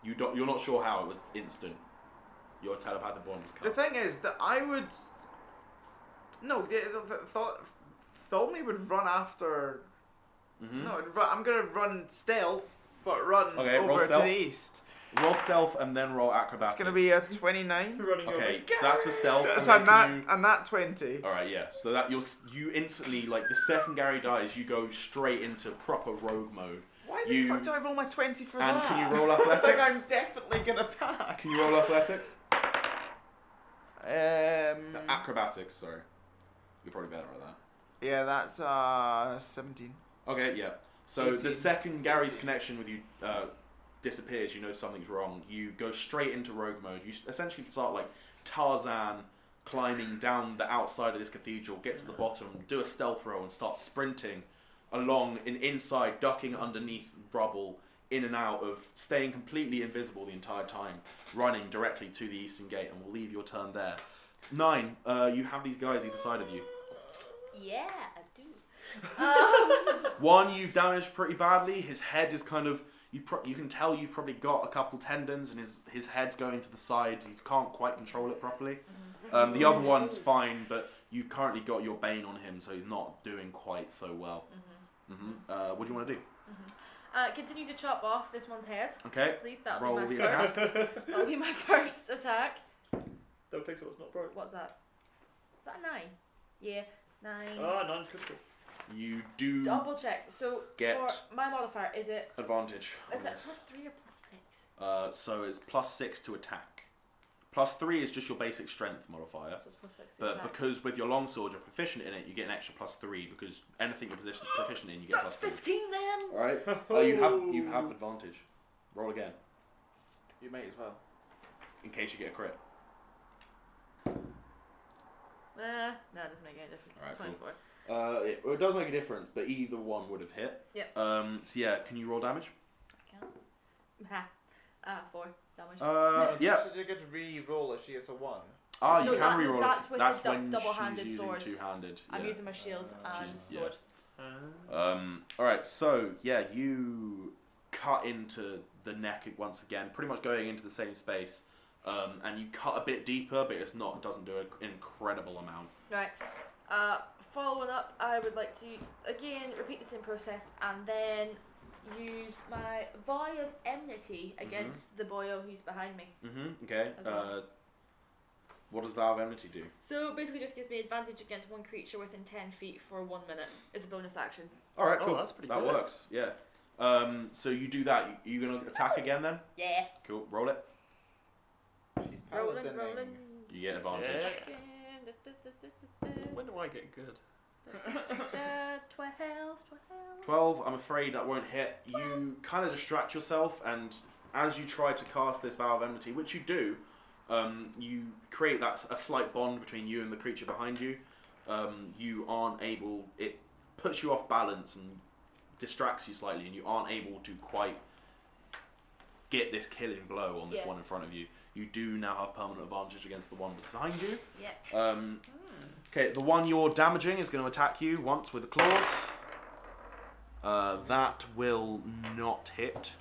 [SPEAKER 4] You're not sure how it was instant. Your telepathic bond was
[SPEAKER 3] the
[SPEAKER 4] cut.
[SPEAKER 3] thing is that I would. No, Tholme would run after.
[SPEAKER 4] Mhm.
[SPEAKER 3] No, I'm gonna run stealth, but run
[SPEAKER 4] Okay, roll
[SPEAKER 3] over to
[SPEAKER 4] stealth.
[SPEAKER 3] the east.
[SPEAKER 4] Roll stealth and then roll acrobatics.
[SPEAKER 3] It's gonna be a 29.
[SPEAKER 1] Running
[SPEAKER 4] Okay,
[SPEAKER 1] over.
[SPEAKER 4] so that's for stealth.
[SPEAKER 3] That's
[SPEAKER 4] and
[SPEAKER 3] a
[SPEAKER 4] then can
[SPEAKER 3] nat 20.
[SPEAKER 4] All right, yeah. So that you instantly, like, the second Gary dies, you go straight into proper rogue mode.
[SPEAKER 3] Why the fuck do I roll my 20 for
[SPEAKER 4] And
[SPEAKER 3] that?
[SPEAKER 4] can you roll
[SPEAKER 3] I think
[SPEAKER 4] athletics?
[SPEAKER 3] I'm definitely gonna pass.
[SPEAKER 4] Can you roll athletics? Acrobatics, sorry. You're probably better at that.
[SPEAKER 3] Yeah, that's 17.
[SPEAKER 4] Okay, yeah. So
[SPEAKER 3] 18.
[SPEAKER 4] the second Gary's connection with you disappears, you know something's wrong. You go straight into rogue mode. You essentially start like Tarzan climbing down the outside of this cathedral, get to the bottom, do a stealth roll, and start sprinting along and inside, ducking underneath rubble, in and out of, staying completely invisible the entire time, running directly to the eastern gate, and we'll leave your turn there. 9, you have these guys either side of you.
[SPEAKER 2] Yeah, I do.
[SPEAKER 4] 1, you've damaged pretty badly. His head is kind of, you can tell you've probably got a couple tendons, and his head's going to the side. He can't quite control it properly. The other one's fine, but you've currently got your Bane on him, so he's not doing quite so well. What do you want to do?
[SPEAKER 2] Continue to chop off this one's head.
[SPEAKER 4] Okay.
[SPEAKER 2] Please, that'll
[SPEAKER 4] Roll
[SPEAKER 2] be
[SPEAKER 4] the
[SPEAKER 2] my
[SPEAKER 4] attack.
[SPEAKER 2] first. That'll be my first attack.
[SPEAKER 1] Don't fix what's not broke.
[SPEAKER 2] What's that? Is that a 9? Yeah, 9.
[SPEAKER 1] Ah, 9's critical.
[SPEAKER 4] You do
[SPEAKER 2] Double check. So
[SPEAKER 4] Get-
[SPEAKER 2] for my modifier, is it
[SPEAKER 4] advantage.
[SPEAKER 2] is
[SPEAKER 4] on
[SPEAKER 2] that
[SPEAKER 4] this.
[SPEAKER 2] plus 3 or plus 6?
[SPEAKER 4] So it's +6 to attack. +3 is just your basic strength modifier.
[SPEAKER 2] So it's plus 6. to
[SPEAKER 4] But
[SPEAKER 2] attack.
[SPEAKER 4] because with your longsword you're proficient in it, you get an extra +3 because anything you're proficient in, you get
[SPEAKER 2] That's
[SPEAKER 4] +3.
[SPEAKER 2] 15 then.
[SPEAKER 4] All right. You have advantage. Roll again
[SPEAKER 3] You might as well.
[SPEAKER 4] in case you get a crit.
[SPEAKER 2] No, it doesn't make any difference.
[SPEAKER 4] Alright,
[SPEAKER 2] 24.
[SPEAKER 4] It does make a difference, but either one would have hit.
[SPEAKER 2] Yep.
[SPEAKER 4] So yeah, can you roll damage?
[SPEAKER 2] I can. 4 damage.
[SPEAKER 4] Yeah.
[SPEAKER 3] So you get to re-roll if she gets a 1.
[SPEAKER 4] You
[SPEAKER 2] So
[SPEAKER 4] can
[SPEAKER 2] that-
[SPEAKER 4] re-roll.
[SPEAKER 2] that's with
[SPEAKER 4] That's
[SPEAKER 2] the
[SPEAKER 4] when
[SPEAKER 2] double-handed
[SPEAKER 4] she's
[SPEAKER 2] sword.
[SPEAKER 4] using two-handed.
[SPEAKER 2] I'm
[SPEAKER 4] yeah.
[SPEAKER 2] using my shield and
[SPEAKER 4] yeah.
[SPEAKER 2] sword.
[SPEAKER 4] All right. So yeah, you cut into the neck once again, pretty much going into the same space, and you cut a bit deeper, but it doesn't do an incredible amount.
[SPEAKER 2] Right. Following up, I would like to again repeat the same process and then use my Vow of Enmity against the boyo who's behind me.
[SPEAKER 4] Okay.
[SPEAKER 2] Okay.
[SPEAKER 4] What does Vow of Enmity do?
[SPEAKER 2] So basically, just gives me advantage against one creature within 10 feet for 1 minute. It's a bonus action.
[SPEAKER 4] All right,
[SPEAKER 1] Oh,
[SPEAKER 4] cool.
[SPEAKER 1] that's pretty
[SPEAKER 4] that
[SPEAKER 1] good.
[SPEAKER 4] works. Yeah. So you do that. You gonna attack again then?
[SPEAKER 2] Yeah.
[SPEAKER 4] Cool. Roll it.
[SPEAKER 3] She's
[SPEAKER 2] Rolling.
[SPEAKER 4] You get advantage.
[SPEAKER 1] Yeah. When do I get good?
[SPEAKER 4] 12. I'm afraid that won't hit. You kind of distract yourself, and as you try to cast this Vow of Enmity, which you do, you create a slight bond between you and the creature behind you. You aren't able. It puts you off balance and distracts you slightly, and you aren't able to quite get this killing blow on this one in front of you. You do now have permanent advantage against the one behind you.
[SPEAKER 2] Yeah.
[SPEAKER 4] Okay, the one you're damaging is going to attack you once with the claws. That will not hit.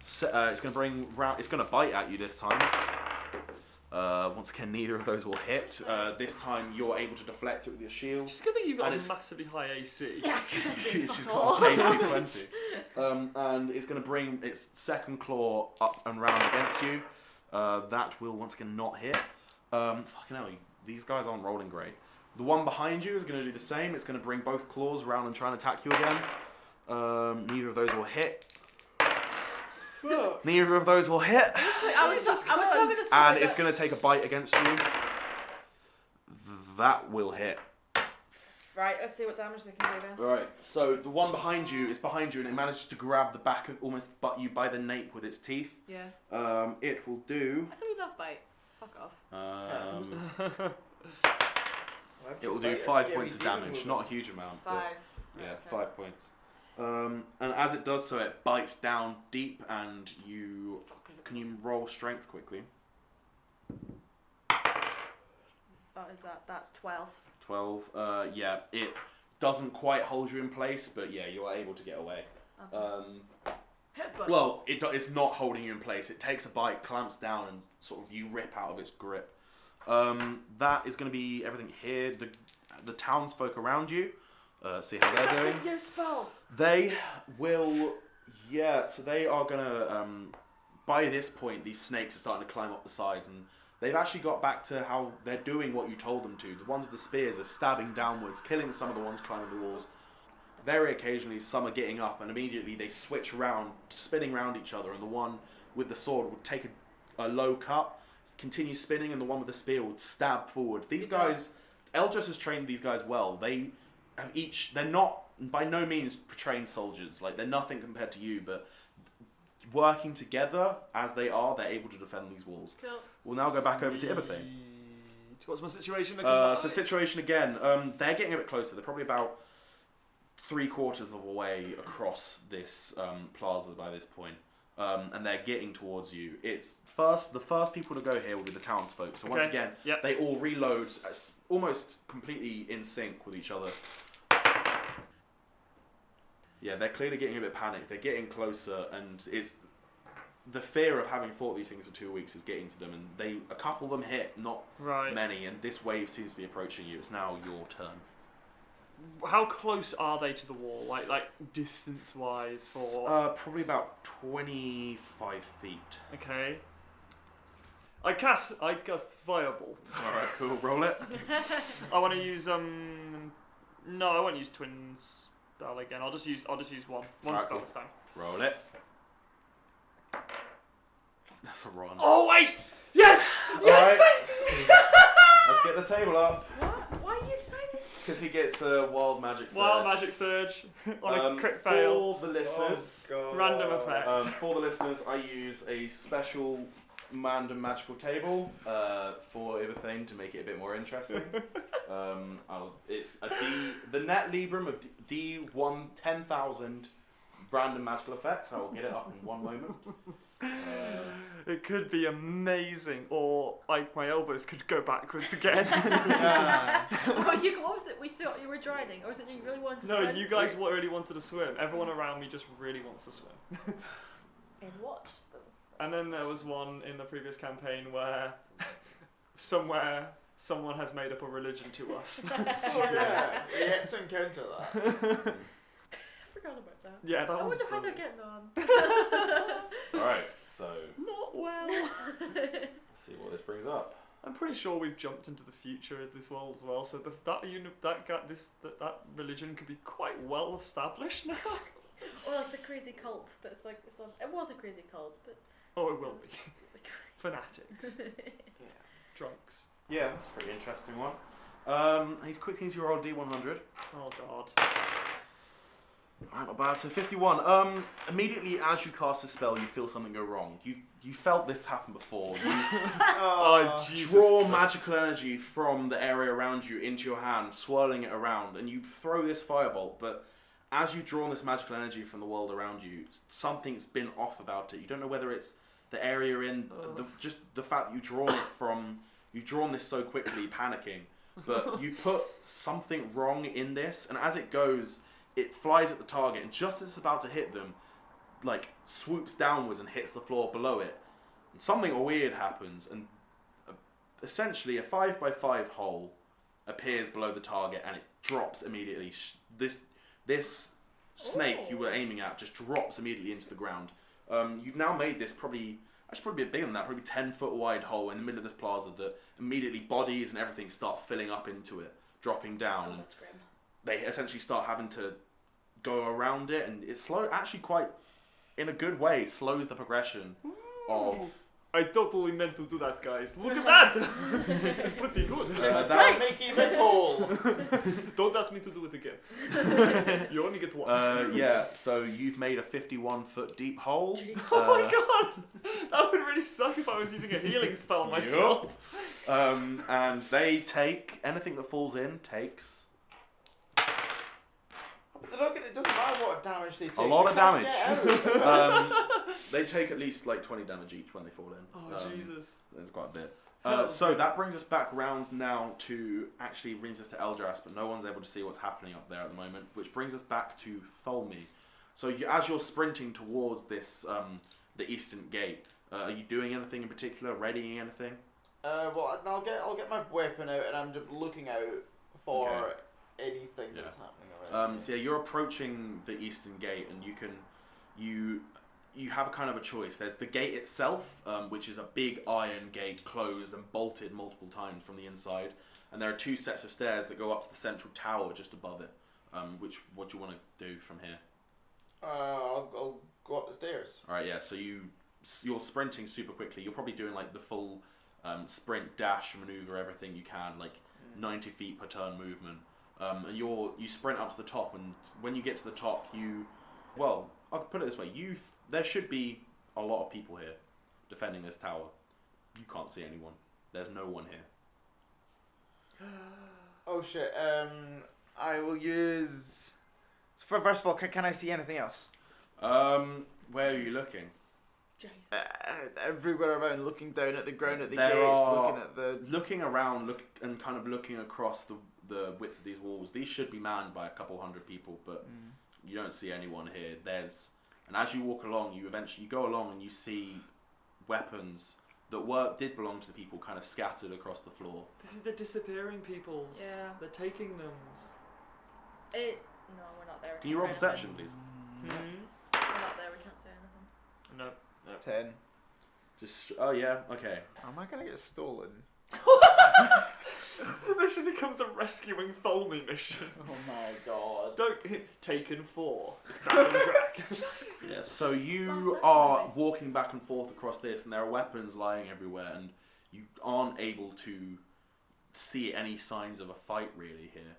[SPEAKER 4] So, it's going to bring round. It's going to bite at you this time. Once again, neither of those will hit. This time, you're able to deflect it with your shield.
[SPEAKER 1] It's a good thing you've got
[SPEAKER 4] And
[SPEAKER 1] a massively high AC.
[SPEAKER 2] Yeah, because I do
[SPEAKER 4] She's
[SPEAKER 2] fuck all.
[SPEAKER 4] got an AC 20. And it's going to bring its second claw up and round against you. That will once again not hit. Fucking hell, these guys aren't rolling great. The one behind you is going to do the same. It's going to bring both claws around and try and attack you again. Neither of those will hit. Neither of those will hit.
[SPEAKER 2] I was having this.
[SPEAKER 4] And it's going to take a bite against you. That will hit.
[SPEAKER 2] Right, let's see what damage they can do then.
[SPEAKER 4] Alright, so the one behind you is behind you and it manages to grab the back of almost butt you by the nape with its teeth.
[SPEAKER 2] Yeah.
[SPEAKER 4] It will do.
[SPEAKER 2] I don't love bite. Fuck off.
[SPEAKER 4] It will do 5 points of damage, not a huge amount.
[SPEAKER 2] 5.
[SPEAKER 4] But yeah,
[SPEAKER 2] Okay.
[SPEAKER 4] 5 points. And as it does so, it bites down deep, and you can you roll strength quickly?
[SPEAKER 2] What is that? That's 12.
[SPEAKER 4] 12. Yeah, it doesn't quite hold you in place, but yeah, you are able to get away.
[SPEAKER 2] Okay. But
[SPEAKER 4] Well, it's not holding you in place. It takes a bite, clamps down, and sort of you rip out of its grip. That is going to be everything here. The townsfolk around you, see how they're doing.
[SPEAKER 2] Yes, fell.
[SPEAKER 4] They will, yeah. So they are going to. By this point, these snakes are starting to climb up the sides, and they've actually got back to how they're doing what you told them to. The ones with the spears are stabbing downwards, killing some of the ones climbing the walls. Very occasionally, some are getting up, and immediately they switch around, spinning around each other, and the one with the sword would take a low cut, continue spinning, and the one with the spear would stab forward. These guys, Eldris has trained these guys well. They have they're not, by no means, trained soldiers. Like, they're nothing compared to you, but working together, as they are, they're able to defend these walls.
[SPEAKER 2] Cool.
[SPEAKER 4] We'll now go back over to Ibothane.
[SPEAKER 1] What's my situation looking like?
[SPEAKER 4] So situation again, they're getting a bit closer. They're probably about 3/4 of a way across this plaza by this point, and they're getting towards you. It's the first people to go here will be the townsfolk. So once again, they all reload almost completely in sync with each other. Yeah, they're clearly getting a bit panicked. They're getting closer, and it's the fear of having fought these things for 2 weeks is getting to them. And a couple of them hit, not many, and this wave seems to be approaching you. It's now your turn.
[SPEAKER 1] How close are they to the wall? Like distance-wise, for
[SPEAKER 4] probably about 25 feet.
[SPEAKER 1] Okay. I cast Fireball.
[SPEAKER 4] All right, cool. Roll it.
[SPEAKER 1] I want to use no, I won't use Twin Spell again. I'll just use one
[SPEAKER 4] Alright,
[SPEAKER 1] spell
[SPEAKER 4] cool.
[SPEAKER 1] this time.
[SPEAKER 4] Roll it. That's a run.
[SPEAKER 1] Oh wait! Yes!
[SPEAKER 4] Alright.
[SPEAKER 1] Yes!
[SPEAKER 4] Let's get the table up.
[SPEAKER 2] What? Why are you excited?
[SPEAKER 4] Because he gets a wild magic surge.
[SPEAKER 1] Wild Magic Surge on a crit fail.
[SPEAKER 4] For the listeners,
[SPEAKER 1] Random effect.
[SPEAKER 4] for the listeners, I use a special random magical table for Ibothane to make it a bit more interesting. It's the net librum of D1 10,000 random magical effects. I will get it up in one moment.
[SPEAKER 1] It could be amazing, or like my elbows could go backwards again.
[SPEAKER 2] What was it? We thought you were drowning, or was it you really wanted to
[SPEAKER 1] No,
[SPEAKER 2] swim?
[SPEAKER 1] you guys really wanted to swim. Everyone around me just really wants to swim.
[SPEAKER 2] In what?
[SPEAKER 1] And then there was one in the previous campaign where somewhere someone has made up a religion to us.
[SPEAKER 3] Oh yeah, we had to encounter that.
[SPEAKER 2] I forgot about that.
[SPEAKER 1] Yeah, that
[SPEAKER 2] I
[SPEAKER 1] one's
[SPEAKER 2] wonder how they're
[SPEAKER 1] brilliant.
[SPEAKER 2] getting on.
[SPEAKER 4] Alright, so
[SPEAKER 1] Not well.
[SPEAKER 4] let's see what this brings up.
[SPEAKER 1] I'm pretty sure we've jumped into the future of this world as well. So that religion could be quite well established now.
[SPEAKER 2] Or like the crazy cult that's like it was a crazy cult, but
[SPEAKER 1] Oh, it will be. Fanatics, drunks.
[SPEAKER 4] Yeah, that's a pretty interesting one. He's quickly to roll D100.
[SPEAKER 1] Oh God.
[SPEAKER 4] Alright, not bad. So 51. Immediately as you cast a spell, you feel something go wrong. You felt this happen before. You
[SPEAKER 1] Oh, Jesus
[SPEAKER 4] draw
[SPEAKER 1] Christ.
[SPEAKER 4] magical energy from the area around you into your hand, swirling it around, and you throw this firebolt. But as you've drawn this magical energy from the world around you, something's been off about it. You don't know whether it's the area you're in, just the fact that you've drawn this so quickly, panicking. But you put something wrong in this, and as it goes, it flies at the target, and just as it's about to hit them, like, swoops downwards and hits the floor below it. And something weird happens, and essentially a 5x5 hole appears below the target, and it drops immediately. This snake you were aiming at just drops immediately into the ground. You've now made this probably a bit bigger than that, probably 10-foot wide hole in the middle of this plaza that immediately bodies and everything start filling up into it, dropping down.
[SPEAKER 2] Oh, that's grim.
[SPEAKER 4] They essentially start having to go around it, and it's actually quite, in a good way, slows the progression of...
[SPEAKER 1] I totally meant to do that, guys. Look at that! It's pretty good.
[SPEAKER 3] That Mickey McCall.
[SPEAKER 1] Don't ask me to do it again. You only get one.
[SPEAKER 4] Yeah, so you've made a 51-foot deep hole.
[SPEAKER 1] Oh my God! That would really suck if I was using a healing spell myself.
[SPEAKER 4] And they take, anything that falls in takes...
[SPEAKER 3] It doesn't matter what damage they take.
[SPEAKER 4] A lot of damage.
[SPEAKER 3] Get out.
[SPEAKER 4] They take at least like 20 damage each when they fall in.
[SPEAKER 1] Oh, Jesus.
[SPEAKER 4] There's quite a bit. So that brings us back round now to, actually brings us to Eldras, but no one's able to see what's happening up there at the moment, which brings us back to Tholme. So as you're sprinting towards this, the eastern gate, are you doing anything in particular, readying anything?
[SPEAKER 3] Well, I'll get my weapon out, and I'm just looking out for anything that's happening around.
[SPEAKER 4] So yeah, you're approaching the eastern gate, and you have a kind of a choice. There's the gate itself, which is a big iron gate, closed and bolted multiple times from the inside, and there are two sets of stairs that go up to the central tower just above it. What do you want to do from here?
[SPEAKER 3] I'll go up the stairs.
[SPEAKER 4] All right, yeah. So you're sprinting super quickly. You're probably doing like the full sprint, dash, maneuver, everything you can, like 90 feet per turn movement. And you sprint up to the top, and when you get to the top, I'll put it this way, there should be a lot of people here defending this tower. You can't see anyone. There's no one here.
[SPEAKER 3] Oh shit, I will use... First of all, can I see anything else?
[SPEAKER 4] Where are you looking?
[SPEAKER 2] Jesus.
[SPEAKER 3] Everywhere around, looking down at the ground at the
[SPEAKER 4] There
[SPEAKER 3] gates,
[SPEAKER 4] are-
[SPEAKER 3] looking at the...
[SPEAKER 4] Looking around, and kind of looking across the width of these walls. These should be manned by a couple hundred people, but you don't see anyone here. And as you walk along, you go along and you see weapons that did belong to the people kind of scattered across the floor.
[SPEAKER 1] This is the disappearing peoples.
[SPEAKER 2] Yeah.
[SPEAKER 1] They're taking them.
[SPEAKER 2] No, we're not there.
[SPEAKER 4] Can you roll perception, please?
[SPEAKER 2] We're not there. We can't say anything.
[SPEAKER 1] No.
[SPEAKER 3] 10.
[SPEAKER 4] Oh yeah, okay.
[SPEAKER 3] Am I gonna get stolen?
[SPEAKER 1] This becomes a rescuing Tholme mission.
[SPEAKER 3] Oh my god.
[SPEAKER 1] Don't hit Taken 4. Back on track.
[SPEAKER 4] Yeah, so you are walking back and forth across this, and there are weapons lying everywhere, and you aren't able to see any signs of a fight really here.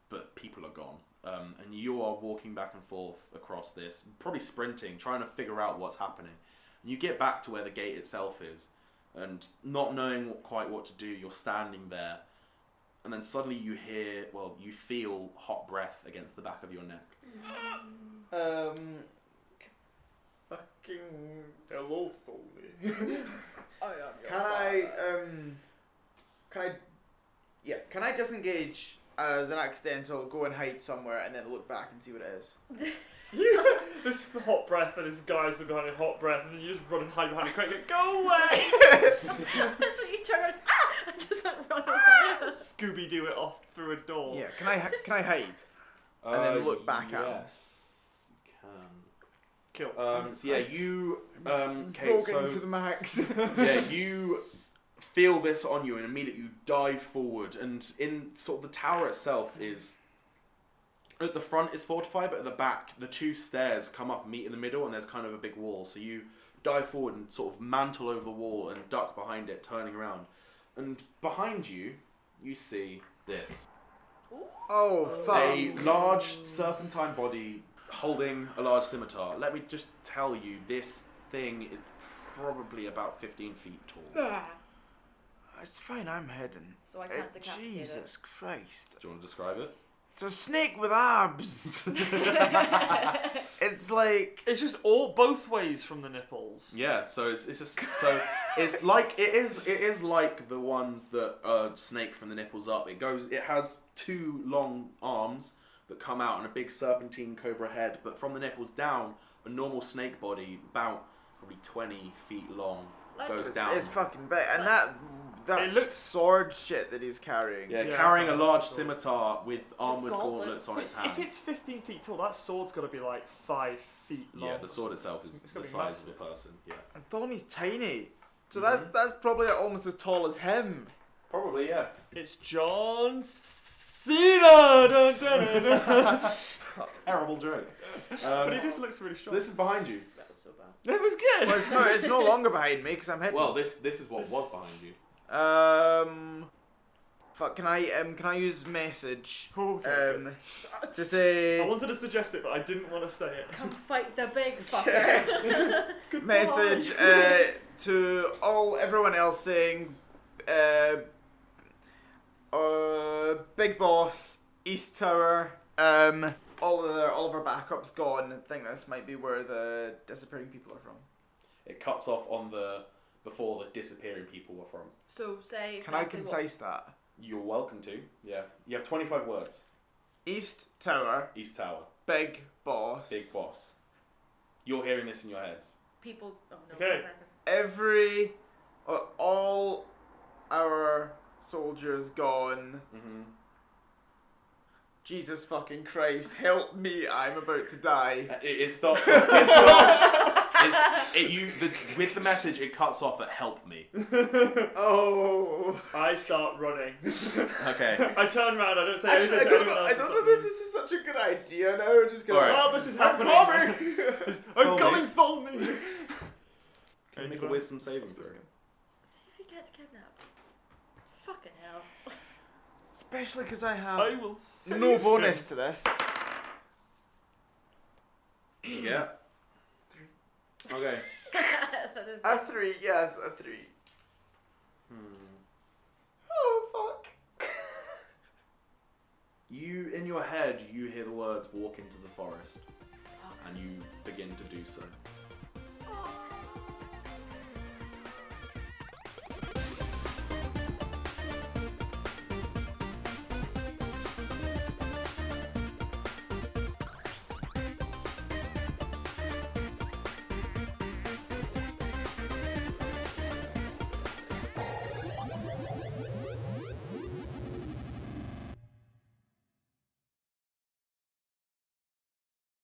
[SPEAKER 4] But people are gone. And you are walking back and forth across this, probably sprinting, trying to figure out what's happening. And you get back to where the gate itself is, and not knowing quite what to do, you're standing there, and then suddenly you feel hot breath against the back of your neck.
[SPEAKER 3] Fucking...
[SPEAKER 1] Hello, Tholme.
[SPEAKER 2] Oh yeah.
[SPEAKER 3] Can I disengage as an accidental, go and hide somewhere, and then look back and see what it is?
[SPEAKER 1] This hot breath, and this guy's behind a hot breath, and then you just run and hide behind a crate and go away!
[SPEAKER 2] So you turn around, and just like run away.
[SPEAKER 1] Scooby-Doo it off through a door.
[SPEAKER 3] Yeah, can I hide? And then look back at him.
[SPEAKER 4] Yes, you can.
[SPEAKER 1] Kill.
[SPEAKER 4] So yeah, you. Okay,
[SPEAKER 3] Broken
[SPEAKER 4] so
[SPEAKER 3] to the max.
[SPEAKER 4] yeah, you feel this on you, and immediately you dive forward. And in sort of the tower itself is, at the front is fortified, but at the back, the two stairs come up and meet in the middle, and there's kind of a big wall. So you dive forward and sort of mantle over the wall and duck behind it, turning around. And behind you, you see this.
[SPEAKER 3] Oh, fuck.
[SPEAKER 4] A large serpentine body holding a large scimitar. Let me just tell you, this thing is probably about 15 feet tall.
[SPEAKER 3] It's fine, I'm hidden.
[SPEAKER 2] So I can't decapitate it.
[SPEAKER 3] Jesus Christ.
[SPEAKER 4] Do you want to describe it?
[SPEAKER 3] It's a snake with abs. It's like...
[SPEAKER 1] It's just all both ways from the nipples.
[SPEAKER 4] Yeah, so it's like it is like the ones that snake from the nipples up. It has two long arms that come out and a big serpentine cobra head, but from the nipples down, a normal snake body about probably 20 feet long goes down.
[SPEAKER 3] It's fucking big. And that
[SPEAKER 1] It looks-
[SPEAKER 3] sword shit that he's carrying.
[SPEAKER 4] Yeah,
[SPEAKER 1] Yeah,
[SPEAKER 4] carrying a
[SPEAKER 1] it's a
[SPEAKER 4] large
[SPEAKER 1] sword.
[SPEAKER 4] scimitar with armored
[SPEAKER 2] gauntlets.
[SPEAKER 4] gauntlets on its hands.
[SPEAKER 1] If it's 15 feet tall, that sword's got to be like 5 feet long.
[SPEAKER 4] Yeah, the sword itself is
[SPEAKER 1] It's
[SPEAKER 4] the
[SPEAKER 1] gotta be
[SPEAKER 4] size of
[SPEAKER 1] massive.
[SPEAKER 4] the person. Yeah,
[SPEAKER 3] And Tholme's tiny. So that's probably almost as tall as him.
[SPEAKER 4] probably. Yeah.
[SPEAKER 1] It's John Cena. Dun, dun, dun, dun.
[SPEAKER 4] Terrible joke.
[SPEAKER 1] But he just looks really
[SPEAKER 4] So
[SPEAKER 1] strong.
[SPEAKER 4] this is behind you.
[SPEAKER 2] That was so bad.
[SPEAKER 1] That was good.
[SPEAKER 3] Well, it's no longer behind me because I'm hidden.
[SPEAKER 4] Well, this is what was behind you.
[SPEAKER 3] Fuck, can I use message?
[SPEAKER 1] Okay.
[SPEAKER 3] To say...
[SPEAKER 1] I wanted to suggest it, but I didn't want to say it.
[SPEAKER 2] Come fight the big fucker.
[SPEAKER 1] Goodbye.
[SPEAKER 3] message to everyone else saying Big Boss, East Tower, all of our backups gone. I think this might be where the disappearing people are from.
[SPEAKER 4] It cuts off on before the disappearing people were from.
[SPEAKER 2] So say
[SPEAKER 3] Can I
[SPEAKER 2] exactly what-
[SPEAKER 3] concise that?
[SPEAKER 4] You're welcome to. Yeah. You have 25 words.
[SPEAKER 3] East Tower,
[SPEAKER 4] East Tower.
[SPEAKER 3] Big Boss.
[SPEAKER 4] Big boss. You're hearing this in your heads.
[SPEAKER 2] people. Oh no.
[SPEAKER 1] Okay.
[SPEAKER 3] All our soldiers gone.
[SPEAKER 4] Mm-hmm.
[SPEAKER 3] Jesus fucking Christ, help me, I'm about to die.
[SPEAKER 4] It stops. With the message, it cuts off at "help me."
[SPEAKER 3] Oh.
[SPEAKER 1] I start running.
[SPEAKER 4] Okay.
[SPEAKER 1] I turn around. I don't say
[SPEAKER 3] Actually,
[SPEAKER 1] anything
[SPEAKER 3] I
[SPEAKER 1] to
[SPEAKER 3] don't
[SPEAKER 1] anyone
[SPEAKER 3] know.
[SPEAKER 1] else.
[SPEAKER 3] I don't know if this is such a good idea now. We're just gonna.
[SPEAKER 4] Alright.
[SPEAKER 1] Well, this is
[SPEAKER 3] I'm
[SPEAKER 1] happening.
[SPEAKER 3] coming.
[SPEAKER 1] I'm
[SPEAKER 4] Tholme.
[SPEAKER 1] coming, Tholme.
[SPEAKER 4] Can you make a wisdom saving throw?
[SPEAKER 2] See if he gets kidnapped. Fucking hell.
[SPEAKER 3] Especially because I have
[SPEAKER 1] I will save
[SPEAKER 3] no
[SPEAKER 1] him.
[SPEAKER 3] bonus to this.
[SPEAKER 4] Yeah. 3. Okay.
[SPEAKER 2] That is-
[SPEAKER 3] A 3, yes, a 3. Oh fuck.
[SPEAKER 4] You, in your head, you hear the words "walk into the forest," and you begin to do so.